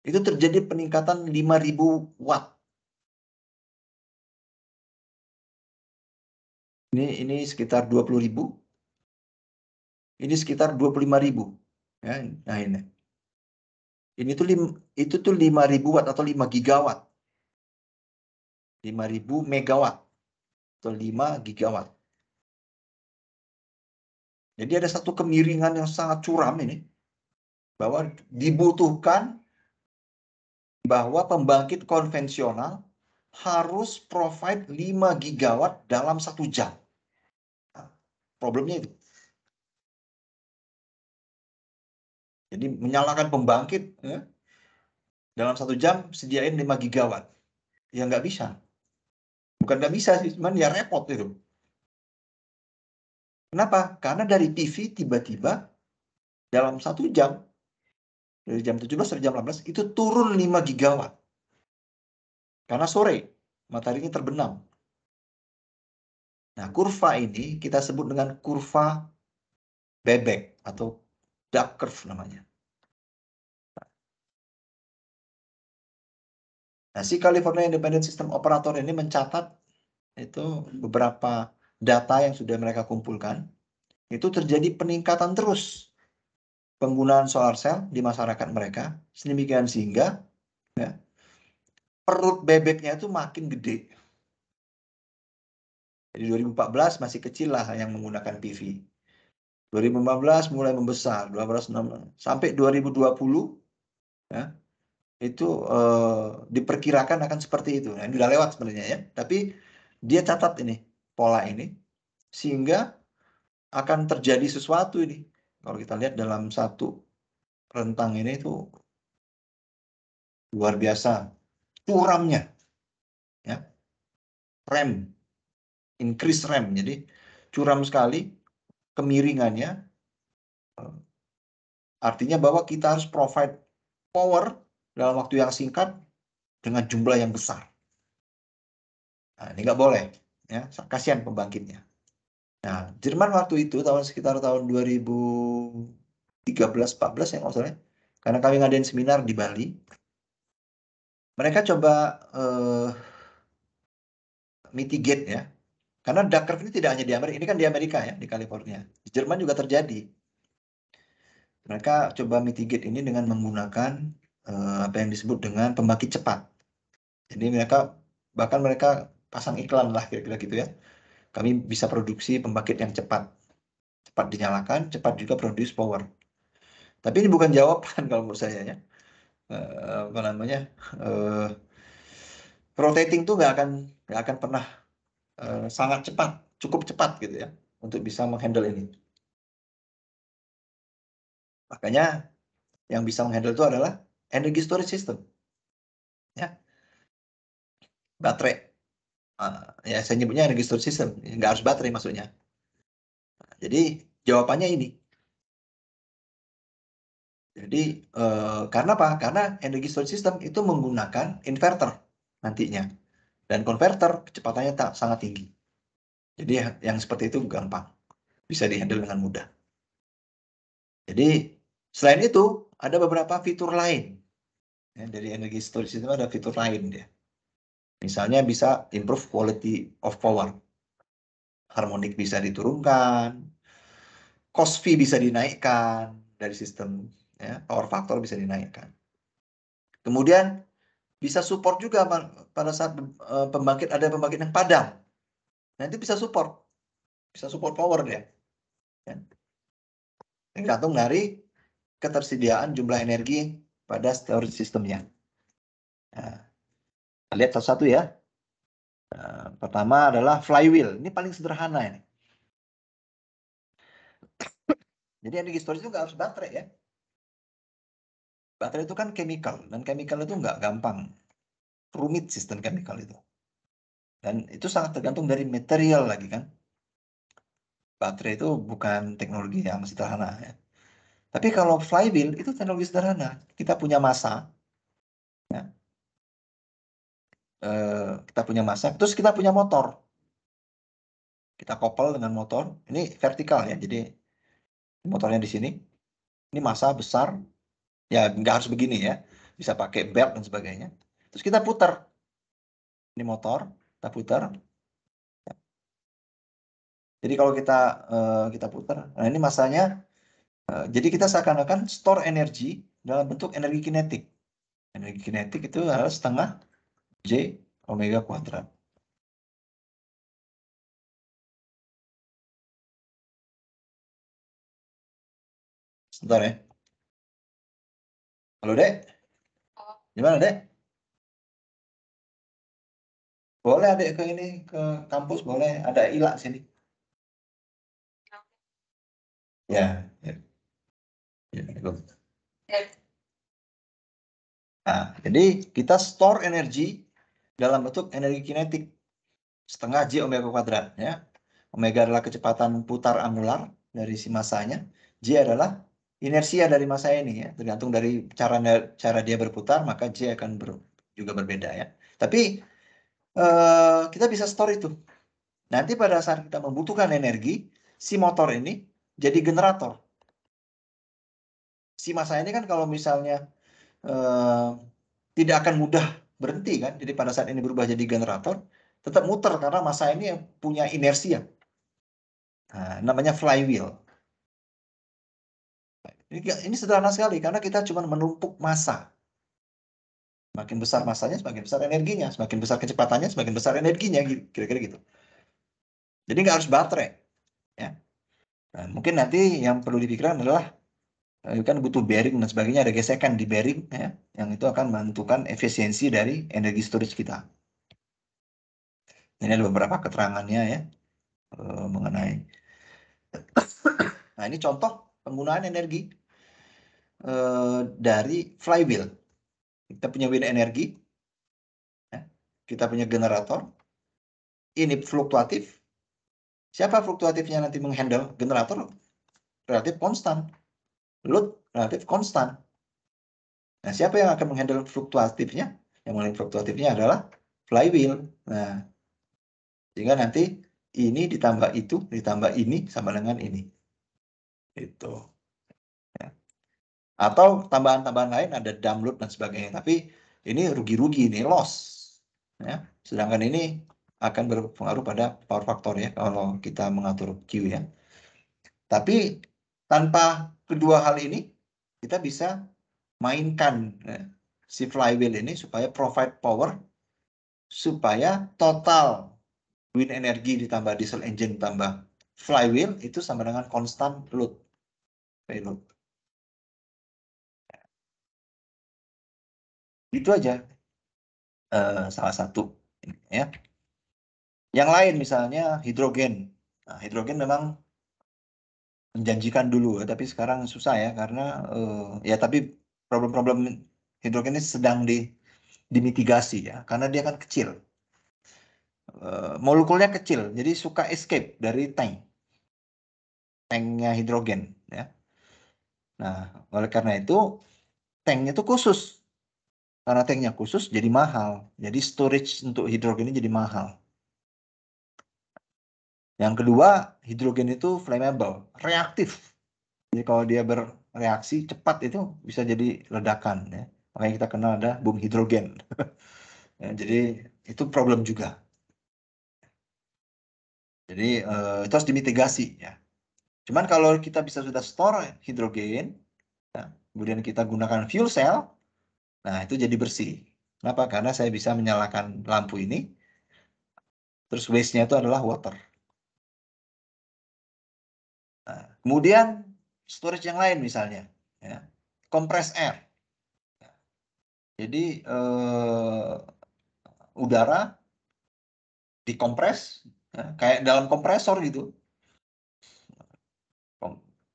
itu terjadi peningkatan 5.000 watt. Ini sekitar 20.000, ini sekitar 25.000, ya. Nah, itu tuh 5.000 watt atau 5 gigawatt, 5.000 megawatt atau 5 gigawatt. Jadi ada satu kemiringan yang sangat curam ini, bahwa dibutuhkan bahwa pembangkit konvensional harus provide 5 gigawatt dalam 1 jam. Nah, problemnya itu. Jadi menyalakan pembangkit, ya, dalam 1 jam sediain 5 gigawatt. Ya nggak bisa. Bukan nggak bisa sih, cuman ya repot itu. Kenapa? Karena dari PV tiba-tiba dalam 1 jam, dari jam 17 sampai jam 18, itu turun 5 gigawatt. Karena sore, mataharinya terbenam. Nah, kurva ini kita sebut dengan kurva bebek atau duck curve namanya. Nah, si California Independent System Operator ini mencatat itu beberapa data yang sudah mereka kumpulkan. Itu terjadi peningkatan terus penggunaan solar cell di masyarakat mereka, sedemikian sehingga ya, perut bebeknya itu makin gede. Jadi 2014 masih kecil lah yang menggunakan PV. 2015 mulai membesar, 2016 sampai 2020 ya, itu diperkirakan akan seperti itu. Nah, ini udah lewat sebenarnya ya, tapi dia catat ini pola ini sehingga akan terjadi sesuatu ini. Kalau kita lihat dalam satu rentang ini itu luar biasa curamnya ya, rem, increase rem, jadi curam sekali kemiringannya, artinya bahwa kita harus provide power dalam waktu yang singkat dengan jumlah yang besar. Nah, ini nggak boleh ya, kasihan pembangkitnya. Nah, Jerman waktu itu sekitar tahun 2013-14 ya nggak salah, karena kami ngadain seminar di Bali, mereka coba mitigate ya. Karena duck curve ini tidak hanya di Amerika, ini kan di Amerika ya, di California. Di Jerman juga terjadi. Mereka coba mitigate ini dengan menggunakan apa yang disebut dengan pembangkit cepat. Jadi bahkan mereka pasang iklan lah kira-kira gitu ya. Kami bisa produksi pembangkit yang cepat. Cepat dinyalakan, cepat juga produce power. Tapi ini bukan jawaban kalau menurut saya ya. Apa namanya? Rotating tuh nggak akan pernah sangat cepat, cukup cepat gitu ya untuk bisa menghandle ini. Makanya yang bisa menghandle itu adalah energy storage system. Ya. Baterai. Ya saya nyebutnya energy storage system, nggak harus baterai maksudnya. Jadi jawabannya ini. Jadi karena apa? Karena energy storage system itu menggunakan inverter nantinya. Dan konverter kecepatannya sangat tinggi. Jadi yang seperti itu gampang. Bisa dihandle dengan mudah. Jadi selain itu ada beberapa fitur lain. Ya, dari energy storage system ada fitur lain dia. Misalnya bisa improve quality of power. Harmonik bisa diturunkan, cost fee bisa dinaikkan dari sistem, ya, power factor bisa dinaikkan. Kemudian bisa support juga pada saat pembangkit ada pembangkit yang padam. Nanti bisa support power dia. Ya. Tergantung dari ketersediaan jumlah energi pada storage sistemnya. Nah, kita lihat satu-satu ya. Pertama adalah flywheel. Ini paling sederhana ini. Jadi energi storage itu nggak harus baterai ya. Baterai itu kan chemical, dan chemical itu nggak gampang. Rumit sistem chemical itu. Dan itu sangat tergantung dari material lagi kan. Baterai itu bukan teknologi yang sederhana ya. Tapi kalau flywheel itu teknologi sederhana. Kita punya massa. Ya. Kita punya massa, terus kita punya motor. Kita couple dengan motor. Ini vertikal ya, jadi motornya di sini. Ini massa besar. Ya nggak harus begini ya. Bisa pakai belt dan sebagainya. Terus kita putar. Ini motor, kita putar. Jadi kalau kita putar, nah ini massanya. Jadi kita seakan-akan store energi dalam bentuk energi kinetik. Energi kinetik itu adalah setengah J omega kuadrat. Sebentar ya. Halo Dek, gimana Dek? Boleh Adek ke kampus, boleh. Ada Ila sini. Ya, ya. Ya, Nah, jadi kita store energi dalam bentuk energi kinetik setengah J omega kuadrat ya. Omega adalah kecepatan putar angular dari si masanya. J adalah inersia dari masa ini ya. Tergantung dari cara dia berputar maka J akan juga berbeda ya. Tapi kita bisa store itu. Nanti pada saat kita membutuhkan energi, si motor ini jadi generator. Si masa ini kan kalau misalnya tidak akan mudah berhenti kan. Jadi pada saat ini berubah jadi generator, tetap muter karena masa ini yang punya inersia. Nah, namanya flywheel. Ini sederhana sekali karena kita cuma menumpuk massa. Semakin besar massanya, semakin besar energinya. Semakin besar kecepatannya, semakin besar energinya. Kira-kira gitu. Jadi nggak harus baterai. Ya. Nah, mungkin nanti yang perlu dipikirkan adalah kan butuh bearing dan sebagainya, ada gesekan di bearing ya, yang itu akan menentukan efisiensi dari energi storage kita. Ini ada beberapa keterangannya ya mengenai. Nah ini contoh penggunaan energi dari flywheel. Kita punya wind energi, ya. Kita punya generator. Ini fluktuatif. Siapa fluktuatifnya nanti menghandle? Generator relatif konstan, load relatif konstan. Nah, siapa yang akan menghandle fluktuatifnya? Yang menghandle fluktuatifnya adalah flywheel. Nah, sehingga nanti ini ditambah itu, ditambah ini sama dengan ini. Itu. Ya. Atau tambahan-tambahan lain ada download dan sebagainya. Tapi ini rugi-rugi, ini loss. Ya. Sedangkan ini akan berpengaruh pada power factor ya kalau kita mengatur Q ya. Tapi tanpa kedua hal ini kita bisa mainkan ya, si flywheel ini supaya provide power supaya total wind energi ditambah diesel engine tambah flywheel itu sama dengan konstan load. Payload. Itu aja salah satu ya. Yang lain misalnya hidrogen. Nah, hidrogen memang menjanjikan dulu, tapi sekarang susah ya karena ya tapi problem-problem hidrogen ini sedang dimitigasi ya karena dia kan kecil. Molekulnya kecil, jadi suka escape dari tanknya hidrogen ya. Nah, oleh karena itu tanknya itu khusus. Karena tanknya khusus jadi mahal. Jadi storage untuk hidrogen ini jadi mahal. Yang kedua, hidrogen itu flammable, reaktif. Jadi kalau dia bereaksi cepat itu bisa jadi ledakan. Ya. Makanya kita kenal ada bom hidrogen. Ya, jadi itu problem juga. Jadi itu harus dimitigasi. Ya. Cuman kalau kita bisa sudah store hidrogen, ya, kemudian kita gunakan fuel cell, nah itu jadi bersih. Kenapa? Karena saya bisa menyalakan lampu ini, terus waste-nya itu adalah water. Nah, kemudian storage yang lain misalnya, ya, compressed air. Jadi udara dikompres, ya, kayak dalam kompresor gitu.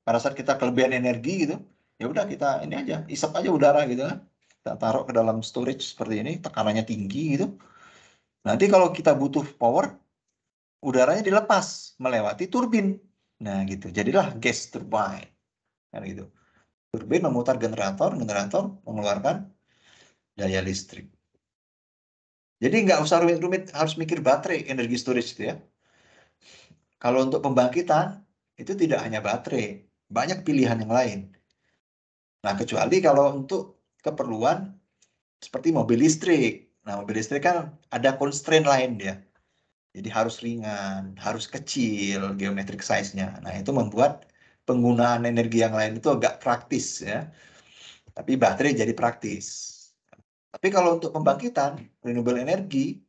Pada saat kita kelebihan energi gitu, ya udah kita ini aja, isap aja udara gitu kan. Kita taruh ke dalam storage seperti ini, tekanannya tinggi gitu. Nanti kalau kita butuh power, udaranya dilepas melewati turbin. Nah gitu, jadilah gas turbine. Kan gitu. Turbin memutar generator, generator mengeluarkan daya listrik. Jadi nggak usah rumit-rumit harus mikir baterai energi storage itu ya. Kalau untuk pembangkitan itu tidak hanya baterai, banyak pilihan yang lain. Nah kecuali kalau untuk keperluan seperti mobil listrik. Nah mobil listrik kan ada constraint lain dia. Jadi harus ringan, harus kecil geometric size-nya. Nah itu membuat penggunaan energi yang lain itu agak praktis ya. Tapi baterai jadi praktis. Tapi kalau untuk pembangkitan renewable energy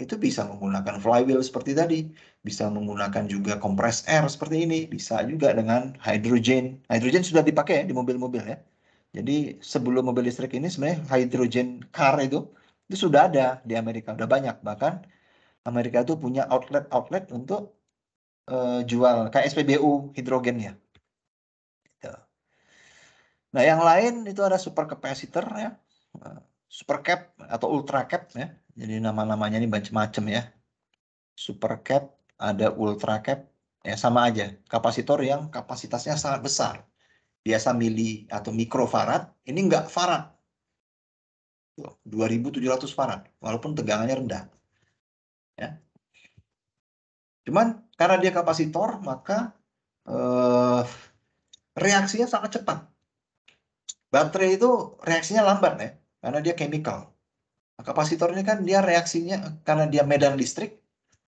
itu bisa menggunakan flywheel seperti tadi, bisa menggunakan juga compressed air seperti ini, bisa juga dengan hydrogen. Hydrogen sudah dipakai ya di mobil-mobil ya. Jadi sebelum mobil listrik ini sebenarnya hydrogen car itu sudah ada di Amerika, udah banyak. Bahkan Amerika itu punya outlet untuk jual kayak SPBU hidrogen ya. Gitu. Nah yang lain itu ada super capacitor ya. super cap atau ultra cap ya. Jadi nama-namanya ini macam-macam ya. Super cap, ada ultra cap, ya sama aja. Kapasitor yang kapasitasnya sangat besar. Biasa mili atau mikrofarad, ini enggak farad. 2700 farad, walaupun tegangannya rendah. Ya. Cuman karena dia kapasitor, maka reaksinya sangat cepat. Baterai itu reaksinya lambat ya, karena dia chemical. Kapasitor ini kan dia reaksinya, karena dia medan listrik,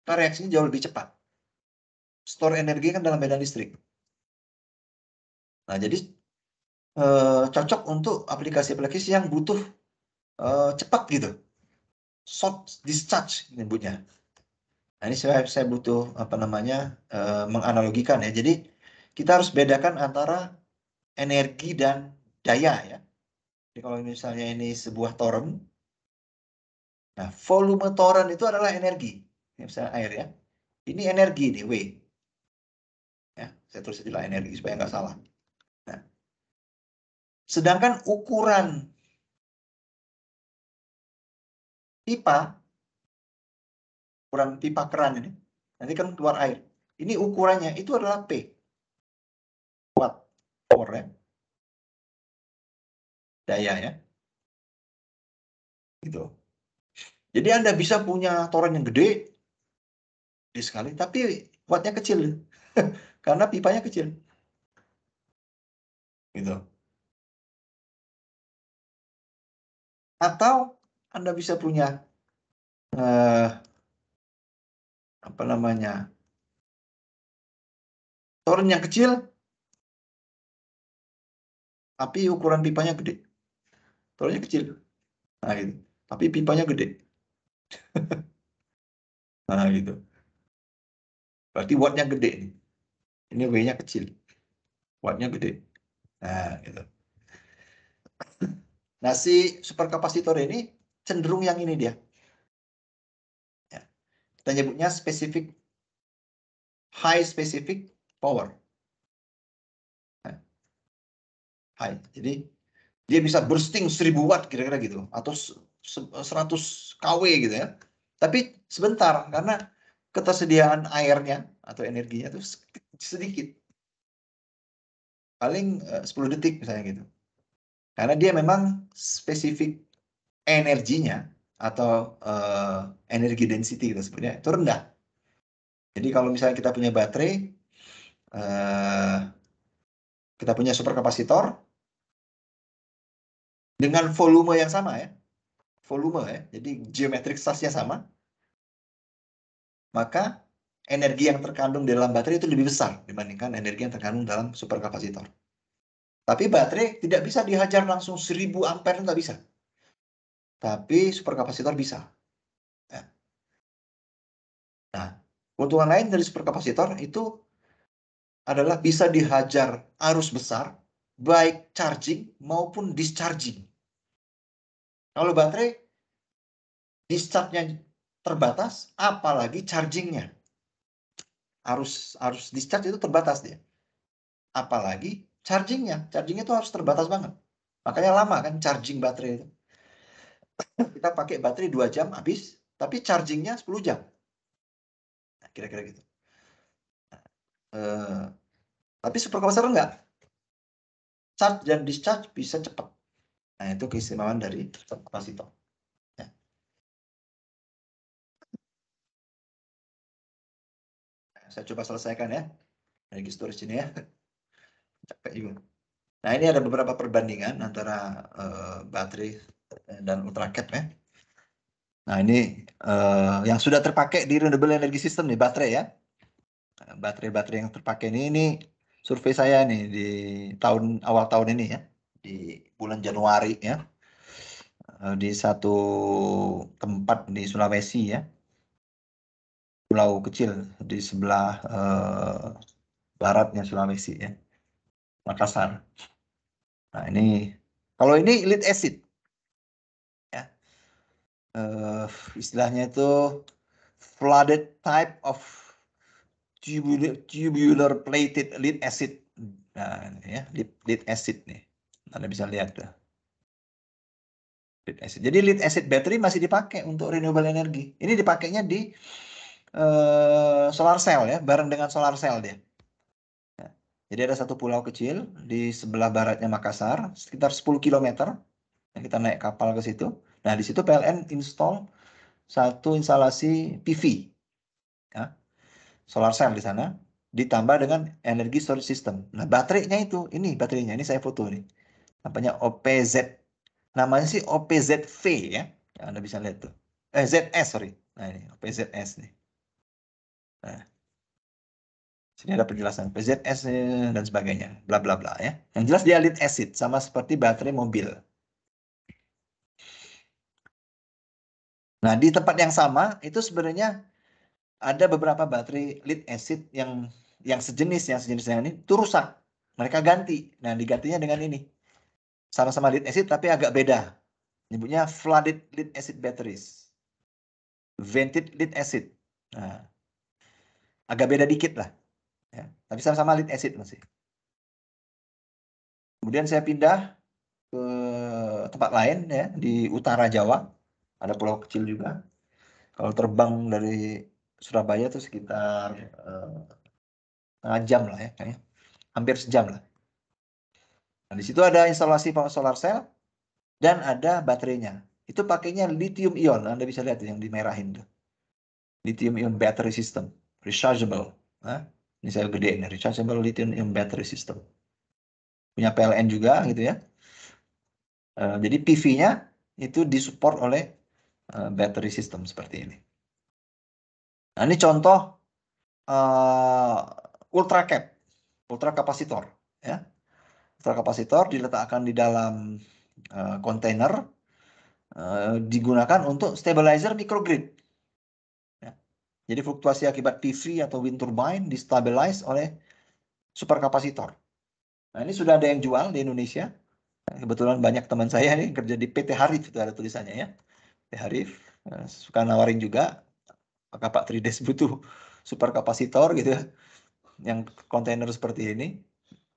maka reaksinya jauh lebih cepat. Store energi kan dalam medan listrik. Nah, jadi cocok untuk aplikasi-aplikasi yang butuh cepat gitu. Short discharge nyebutnya. Nah, ini saya butuh apa namanya menganalogikan ya. Jadi kita harus bedakan antara energi dan daya ya. Jadi kalau misalnya ini sebuah toren, nah volume toren itu adalah energi. Ini misalnya air ya. Ini energi nih, W. Ya, saya tulis istilah energi supaya nggak salah. Nah, sedangkan ukuran pipa, ukuran pipa keran ini, nanti kan keluar air. Ini ukurannya itu adalah P. Watt, power ya. Daya ya. Gitu. Jadi Anda bisa punya toren yang gede sekali, tapi wattnya kecil. Karena pipanya kecil. Gitu. Atau Anda bisa punya apa namanya toren yang kecil, tapi ukuran pipanya gede. Torennya kecil. Nah, gitu. Tapi pipanya gede. Nah, gitu. Berarti wattnya gede nih. Ini W-nya kecil. Wattnya gede. Nah, gitu. Nah, si superkapasitor ini cenderung yang ini dia. Ya. Kita nyebutnya specific high specific power. Nah, high. Jadi dia bisa bursting 1000 watt kira-kira gitu atau 100 kW gitu ya. Tapi sebentar karena ketersediaan airnya atau energinya itu sedikit. Paling 10 detik misalnya gitu. Karena dia memang spesifik energinya atau energi density gitu sebenarnya itu rendah. Jadi kalau misalnya kita punya baterai, kita punya superkapasitor dengan volume yang sama ya, volume ya, jadi geometric size-nya sama, maka energi yang terkandung di dalam baterai itu lebih besar dibandingkan energi yang terkandung dalam superkapasitor. Tapi baterai tidak bisa dihajar langsung 1000 ampere, nggak bisa. Tapi superkapasitor bisa. Ya. Nah, keuntungan lain dari superkapasitor itu adalah bisa dihajar arus besar, baik charging maupun discharging. Kalau baterai, discharge-nya terbatas, apalagi charging-nya. Arus discharge itu terbatas dia. Apalagi charging-nya. Charging-nya itu harus terbatas banget. Makanya lama kan charging baterai itu. Kita pakai baterai 2 jam habis, tapi charging-nya 10 jam. Nah, kira-kira gitu. Tapi superkapasitor enggak. Charge dan discharge bisa cepat. Nah, itu keistimewaan dari superkapasitor. Ya. Saya coba selesaikan ya. Energi storage ini ya. Capek juga. Nah, ini ada beberapa perbandingan antara baterai dan ultracap ya. Nah, ini yang sudah terpakai di renewable energy system nih, baterai ya. Baterai-baterai yang terpakai ini survei saya nih di awal tahun ini ya. Di bulan Januari ya. Di satu tempat di Sulawesi ya. Pulau kecil di sebelah baratnya Sulawesi ya. Makassar. Nah, ini kalau ini lead acid ya. Istilahnya itu flooded type of tubular plated lead acid. Nah, ya, lead acid nih. Anda bisa lihat tuh. Lead acid. Jadi lead acid battery masih dipakai untuk renewable energy. Ini dipakainya di solar cell ya, bareng dengan solar cell dia. Ya. Jadi ada satu pulau kecil di sebelah baratnya Makassar, sekitar 10 km. Kita naik kapal ke situ. Nah, di situ PLN install satu instalasi PV, ya, solar cell di sana, ditambah dengan energy storage system. Nah, baterainya itu, ini baterainya, ini saya foto nih. Namanya OPZ. Namanya sih OPZV ya. Anda bisa lihat tuh. ZS, sorry. Nah, ini OPZS nih. Nah, sini ada penjelasan PZS dan sebagainya, bla bla bla ya. Yang jelas dia lead acid, sama seperti baterai mobil. Nah, di tempat yang sama itu sebenarnya ada beberapa baterai lead acid yang sejenis dengan ini itu rusak. Mereka ganti. Nah, digantinya dengan ini. Sama-sama lead acid tapi agak beda. Nyebutnya flooded lead acid batteries. Vented lead acid. Nah, agak beda dikit lah. Ya. Tapi sama-sama lead acid masih. Kemudian saya pindah ke tempat lain ya di utara Jawa. Ada pulau kecil juga. Kalau terbang dari Surabaya itu sekitar setengah jam lah ya kayaknya. Hampir sejam lah. Nah, di situ ada instalasi solar cell dan ada baterainya. Itu pakainya lithium ion. Anda bisa lihat yang dimerahin tuh. Lithium ion battery system, rechargeable. Nah, ini saya gede ini, rechargeable lithium ion battery system. Punya PLN juga gitu ya. Jadi PV-nya itu disupport oleh battery system seperti ini. Nah, ini contoh ultra cap, ultra kapasitor ya. Ultra kapasitor diletakkan di dalam kontainer, digunakan untuk stabilizer microgrid. Ya. Jadi fluktuasi akibat PV atau wind turbine distabilize oleh superkapasitor. Nah, ini sudah ada yang jual di Indonesia. Kebetulan banyak teman saya nih kerja di PT Harif, itu ada tulisannya ya. PT Harif suka nawarin juga, apakah Pak Trides butuh superkapasitor gitu ya, yang kontainer seperti ini.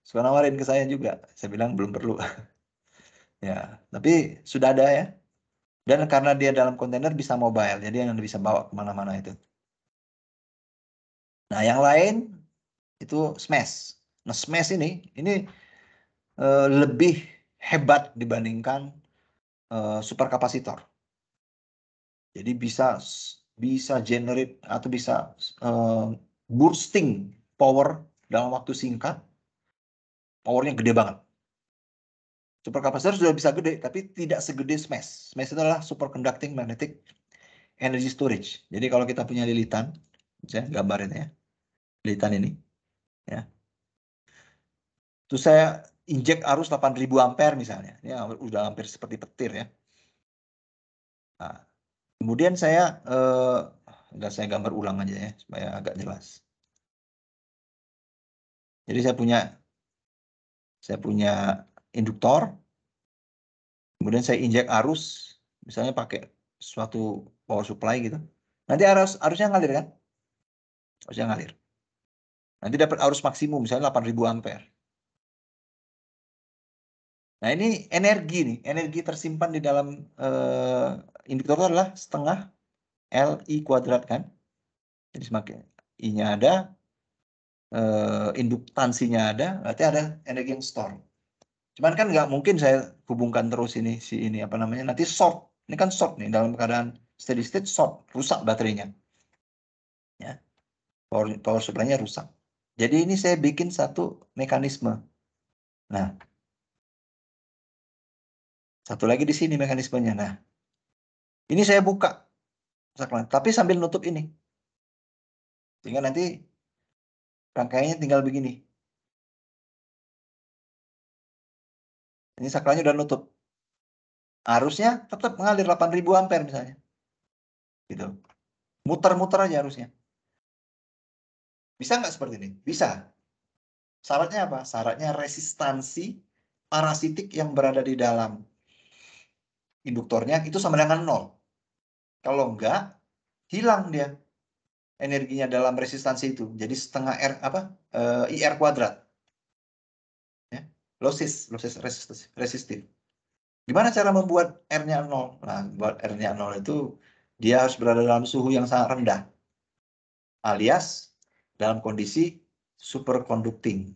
Suka nawarin ke saya juga. Saya bilang belum perlu. Ya, tapi sudah ada ya. Dan karena dia dalam kontainer bisa mobile, jadi Anda bisa bawa kemana-mana itu. Nah, yang lain itu smash. Nah, smash ini lebih hebat dibandingkan superkapasitor. Jadi bisa generate atau bisa boosting power dalam waktu singkat. Powernya gede banget. Superkapasitor sudah bisa gede, tapi tidak segede smash. Smash itu adalah superconducting magnetic energy storage. Jadi kalau kita punya lilitan, saya gambarin ya, lilitan ini, ya. Terus saya injek arus 8000 ampere misalnya, ya udah hampir seperti petir ya. Nah, kemudian saya saya gambar ulang aja ya supaya agak jelas. Jadi saya punya induktor, kemudian saya injek arus, misalnya pakai suatu power supply gitu. Nanti arusnya ngalir kan? Arusnya ngalir. Nanti dapat arus maksimum misalnya 8000 ampere. Nah, ini energi tersimpan di dalam induktor itu adalah setengah Li kuadrat kan. Jadi semakin I-nya ada, induktansinya ada, berarti ada energi yang store. Cuman kan nggak mungkin saya hubungkan terus ini apa namanya, nanti short. Ini kan short nih, dalam keadaan steady state short, rusak baterainya. Ya. Power supply-nya rusak. Jadi ini saya bikin satu mekanisme. Nah, satu lagi di sini mekanismenya. Nah, ini saya buka, tapi sambil nutup ini. Sehingga nanti rangkaiannya tinggal begini. Ini saklarnya udah nutup. Arusnya tetap mengalir 8000 ampere misalnya. Gitu. Muter-muter aja arusnya. Bisa nggak seperti ini? Bisa. Syaratnya apa? Syaratnya resistansi parasitik yang berada di dalam induktornya itu sama dengan 0. Kalau enggak, hilang dia energinya dalam resistansi itu. Jadi setengah R IR kuadrat. Ya. Losses resistif. Gimana cara membuat R-nya 0? Nah, buat R-nya 0 itu dia harus berada dalam suhu yang sangat rendah. Alias dalam kondisi superconducting.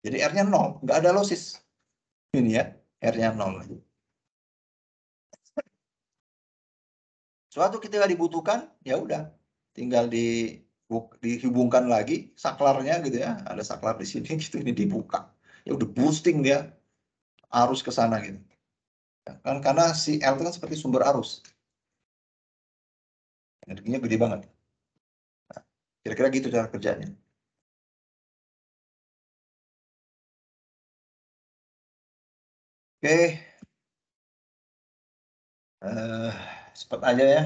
Jadi R-nya 0, nggak ada losses. Ini ya, R-nya 0. Suatu ketika dibutuhkan, ya udah, tinggal dihubungkan lagi saklarnya gitu ya. Ada saklar di sini gitu, ini dibuka. Ya udah boosting dia arus ke sana gitu. Kan karena si L itu kan seperti sumber arus. Energinya gede banget. Nah, kira-kira gitu cara kerjanya. Oke. Cepat aja ya.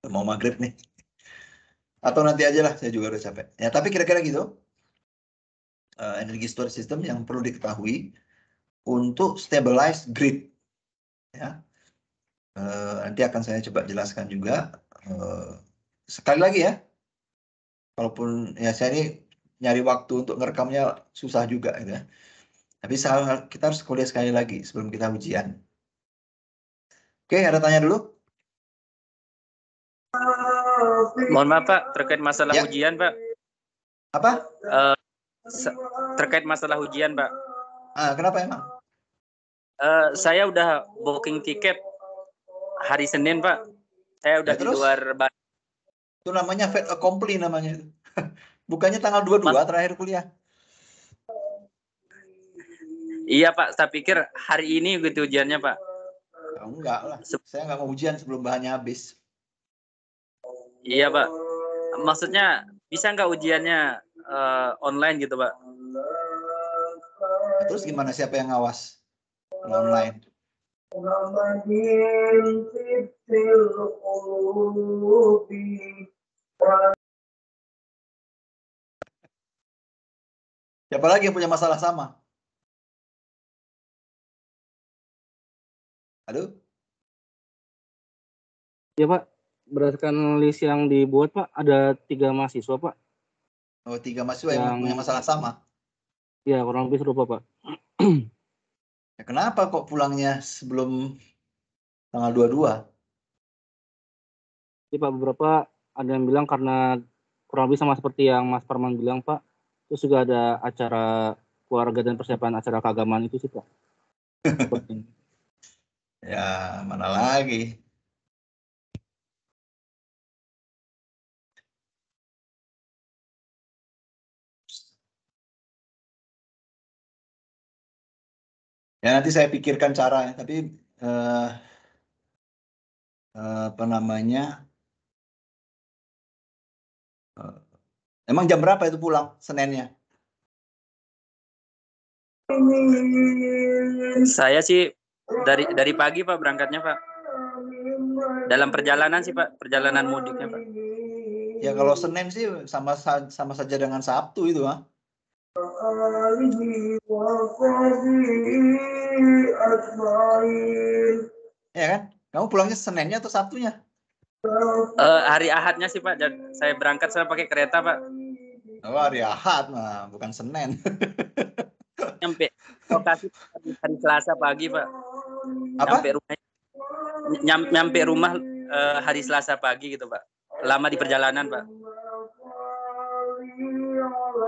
Mau maghrib nih. Atau nanti aja lah, saya juga udah capek. Ya, tapi kira-kira gitu. Energi storage system yang perlu diketahui untuk stabilize grid. Ya. Nanti akan saya coba jelaskan juga. Sekali lagi ya. Walaupun ya saya ini nyari waktu untuk ngerekamnya susah juga gitu ya. Tapi kita harus kuliah sekali lagi sebelum kita ujian. Oke, ada tanya dulu? Mohon maaf Pak, terkait masalah Ya. ujian Pak. Apa? Terkait masalah ujian Pak. Kenapa emang? Saya udah booking tiket hari Senin Pak. Saya udah Ya, di terus? luar Bandung. Itu namanya fait accompli namanya. Bukannya tanggal 22 terakhir kuliah? Iya Pak, saya pikir hari ini gitu ujiannya Pak. Enggak lah, saya nggak mau ujian sebelum bahannya habis. Iya Pak, maksudnya bisa nggak ujiannya online gitu Pak? Terus gimana, siapa yang ngawas kalau online? Siapa lagi yang punya masalah sama? Aduh. Ya Pak, berdasarkan list yang dibuat Pak, ada 3 mahasiswa Pak. Oh, 3 mahasiswa yang punya masalah sama. Ya, kurang lebih serupa Pak. Ya, kenapa kok pulangnya sebelum tanggal 22? Jadi Pak, beberapa ada yang bilang karena kurang lebih sama seperti yang Mas Parman bilang Pak. Terus juga ada acara keluarga dan persiapan acara keagamaan itu sih Pak. Ya, mana lagi? Ya, nanti saya pikirkan cara, tapi apa namanya? Emang jam berapa itu pulang Seninnya? Saya sih dari pagi Pak berangkatnya Pak. Dalam perjalanan sih Pak, perjalanan mudiknya Pak. Ya kalau Senin sih sama saja dengan Sabtu itu, ah. Ya kan? Kamu pulangnya Seninnya atau Sabtunya? Hari Ahadnya sih Pak. Saya berangkat saya pakai kereta Pak. Oh, hari Ahad mah, bukan Senin. Nyampe lokasi hari Selasa pagi Pak. Apa? Nyampe rumah hari Selasa pagi gitu Pak. Lama di perjalanan Pak.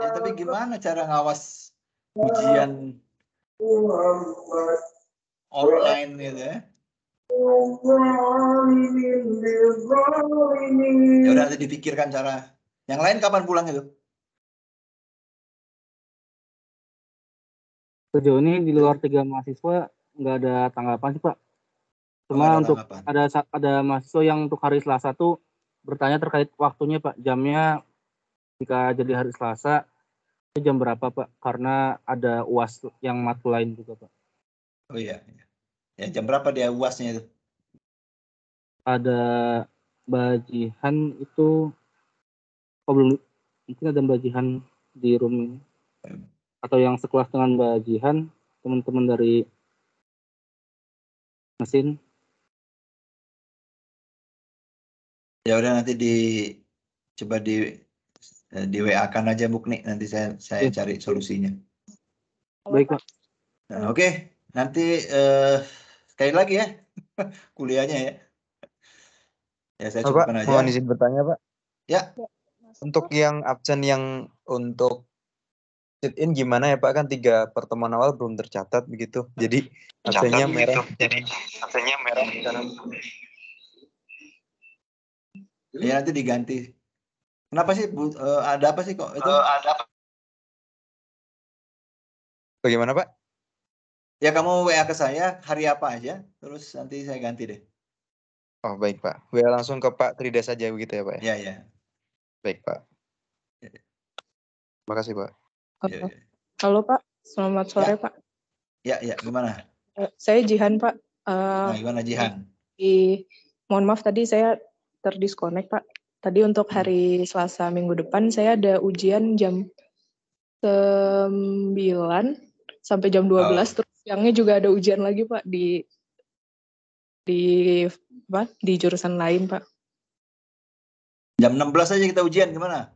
Ya, tapi gimana cara ngawas ujian online gitu ya? Ya udah, nanti dipikirkan cara. Yang lain kapan pulang itu? Sejauh ini di luar 3 mahasiswa nggak ada tanggapan sih Pak. Cuma untuk ada mahasiswa yang untuk hari Selasa tuh bertanya terkait waktunya Pak, jamnya jika jadi hari Selasa itu jam berapa Pak? Karena ada UAS yang matkul lain juga Pak. Oh iya. Ya, jam berapa dia UASnya itu? Ada bajihan itu, belum, mungkin ada bajihan di room ini. Atau yang sekelas dengan bajihan, teman-teman dari mesin. Ya udah, nanti coba di WA-kan aja Mukni, nanti saya cari solusinya. Baik Pak. Nah, oke. Nanti sekali lagi ya kuliahnya ya. Ya saya Pak, cukupkan aja. mohon izin bertanya, Pak. Ya. Untuk yang absen yang untuk sit in gimana ya Pak? Kan 3 pertemuan awal belum tercatat begitu. Jadi absennya merah. Ya nanti diganti. Kenapa sih ada apa sih kok itu? Bagaimana Pak? Ya kamu WA ke saya hari apa aja, terus nanti saya ganti deh. Oh baik Pak. WA langsung ke Pak Trida saja begitu ya Pak ya? Ya. Baik Pak. Terima kasih Pak. Ya. Halo Pak, selamat sore Pak. Ya, gimana? Saya Jihan Pak. Nah, gimana Jihan? Mohon maaf tadi saya terdisconnect Pak. Tadi untuk hari Selasa minggu depan saya ada ujian jam 9 sampai jam 12. Terus siangnya juga ada ujian lagi Pak di jurusan lain Pak. Jam 16 aja kita ujian, gimana?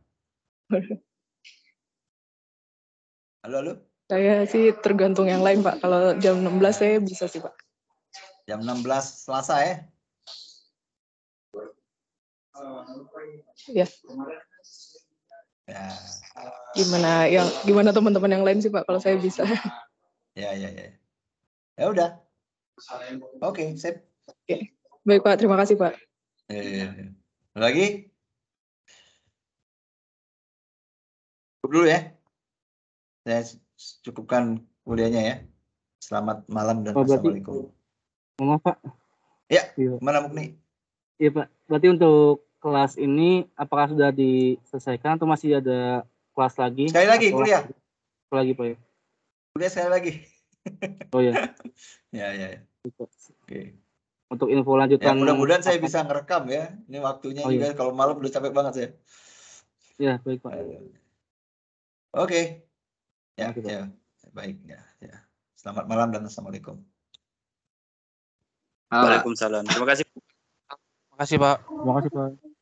Halo? Saya sih tergantung yang lain Pak. Kalau jam 16 saya bisa sih Pak. Jam 16 Selasa ya? Ya. Ya. Gimana teman-teman yang lain sih Pak kalau saya bisa. Ya. Ya udah. Oke, sip. Oke. Baik Pak, terima kasih Pak. Lagi? Cukup dulu ya. Saya cukupkan kuliahnya ya. Selamat malam dan assalamualaikum. Maaf Pak. Ya, mana Mukni? Iya Pak. Berarti untuk kelas ini apakah sudah diselesaikan atau masih ada kelas lagi? Sekali lagi kuliah. Sekali lagi Pak ya. Kuliah sekali lagi. Oh ya. Ya. Oke. Untuk info lanjutan. Ya, mudah-mudahan saya bisa ngerekam ya. Ini waktunya juga kalau malam udah capek banget saya. Ya, baik Pak. Oke. Ya. Baik ya. Selamat malam dan assalamualaikum. Waalaikumsalam. Terima kasih. Terima kasih Pak.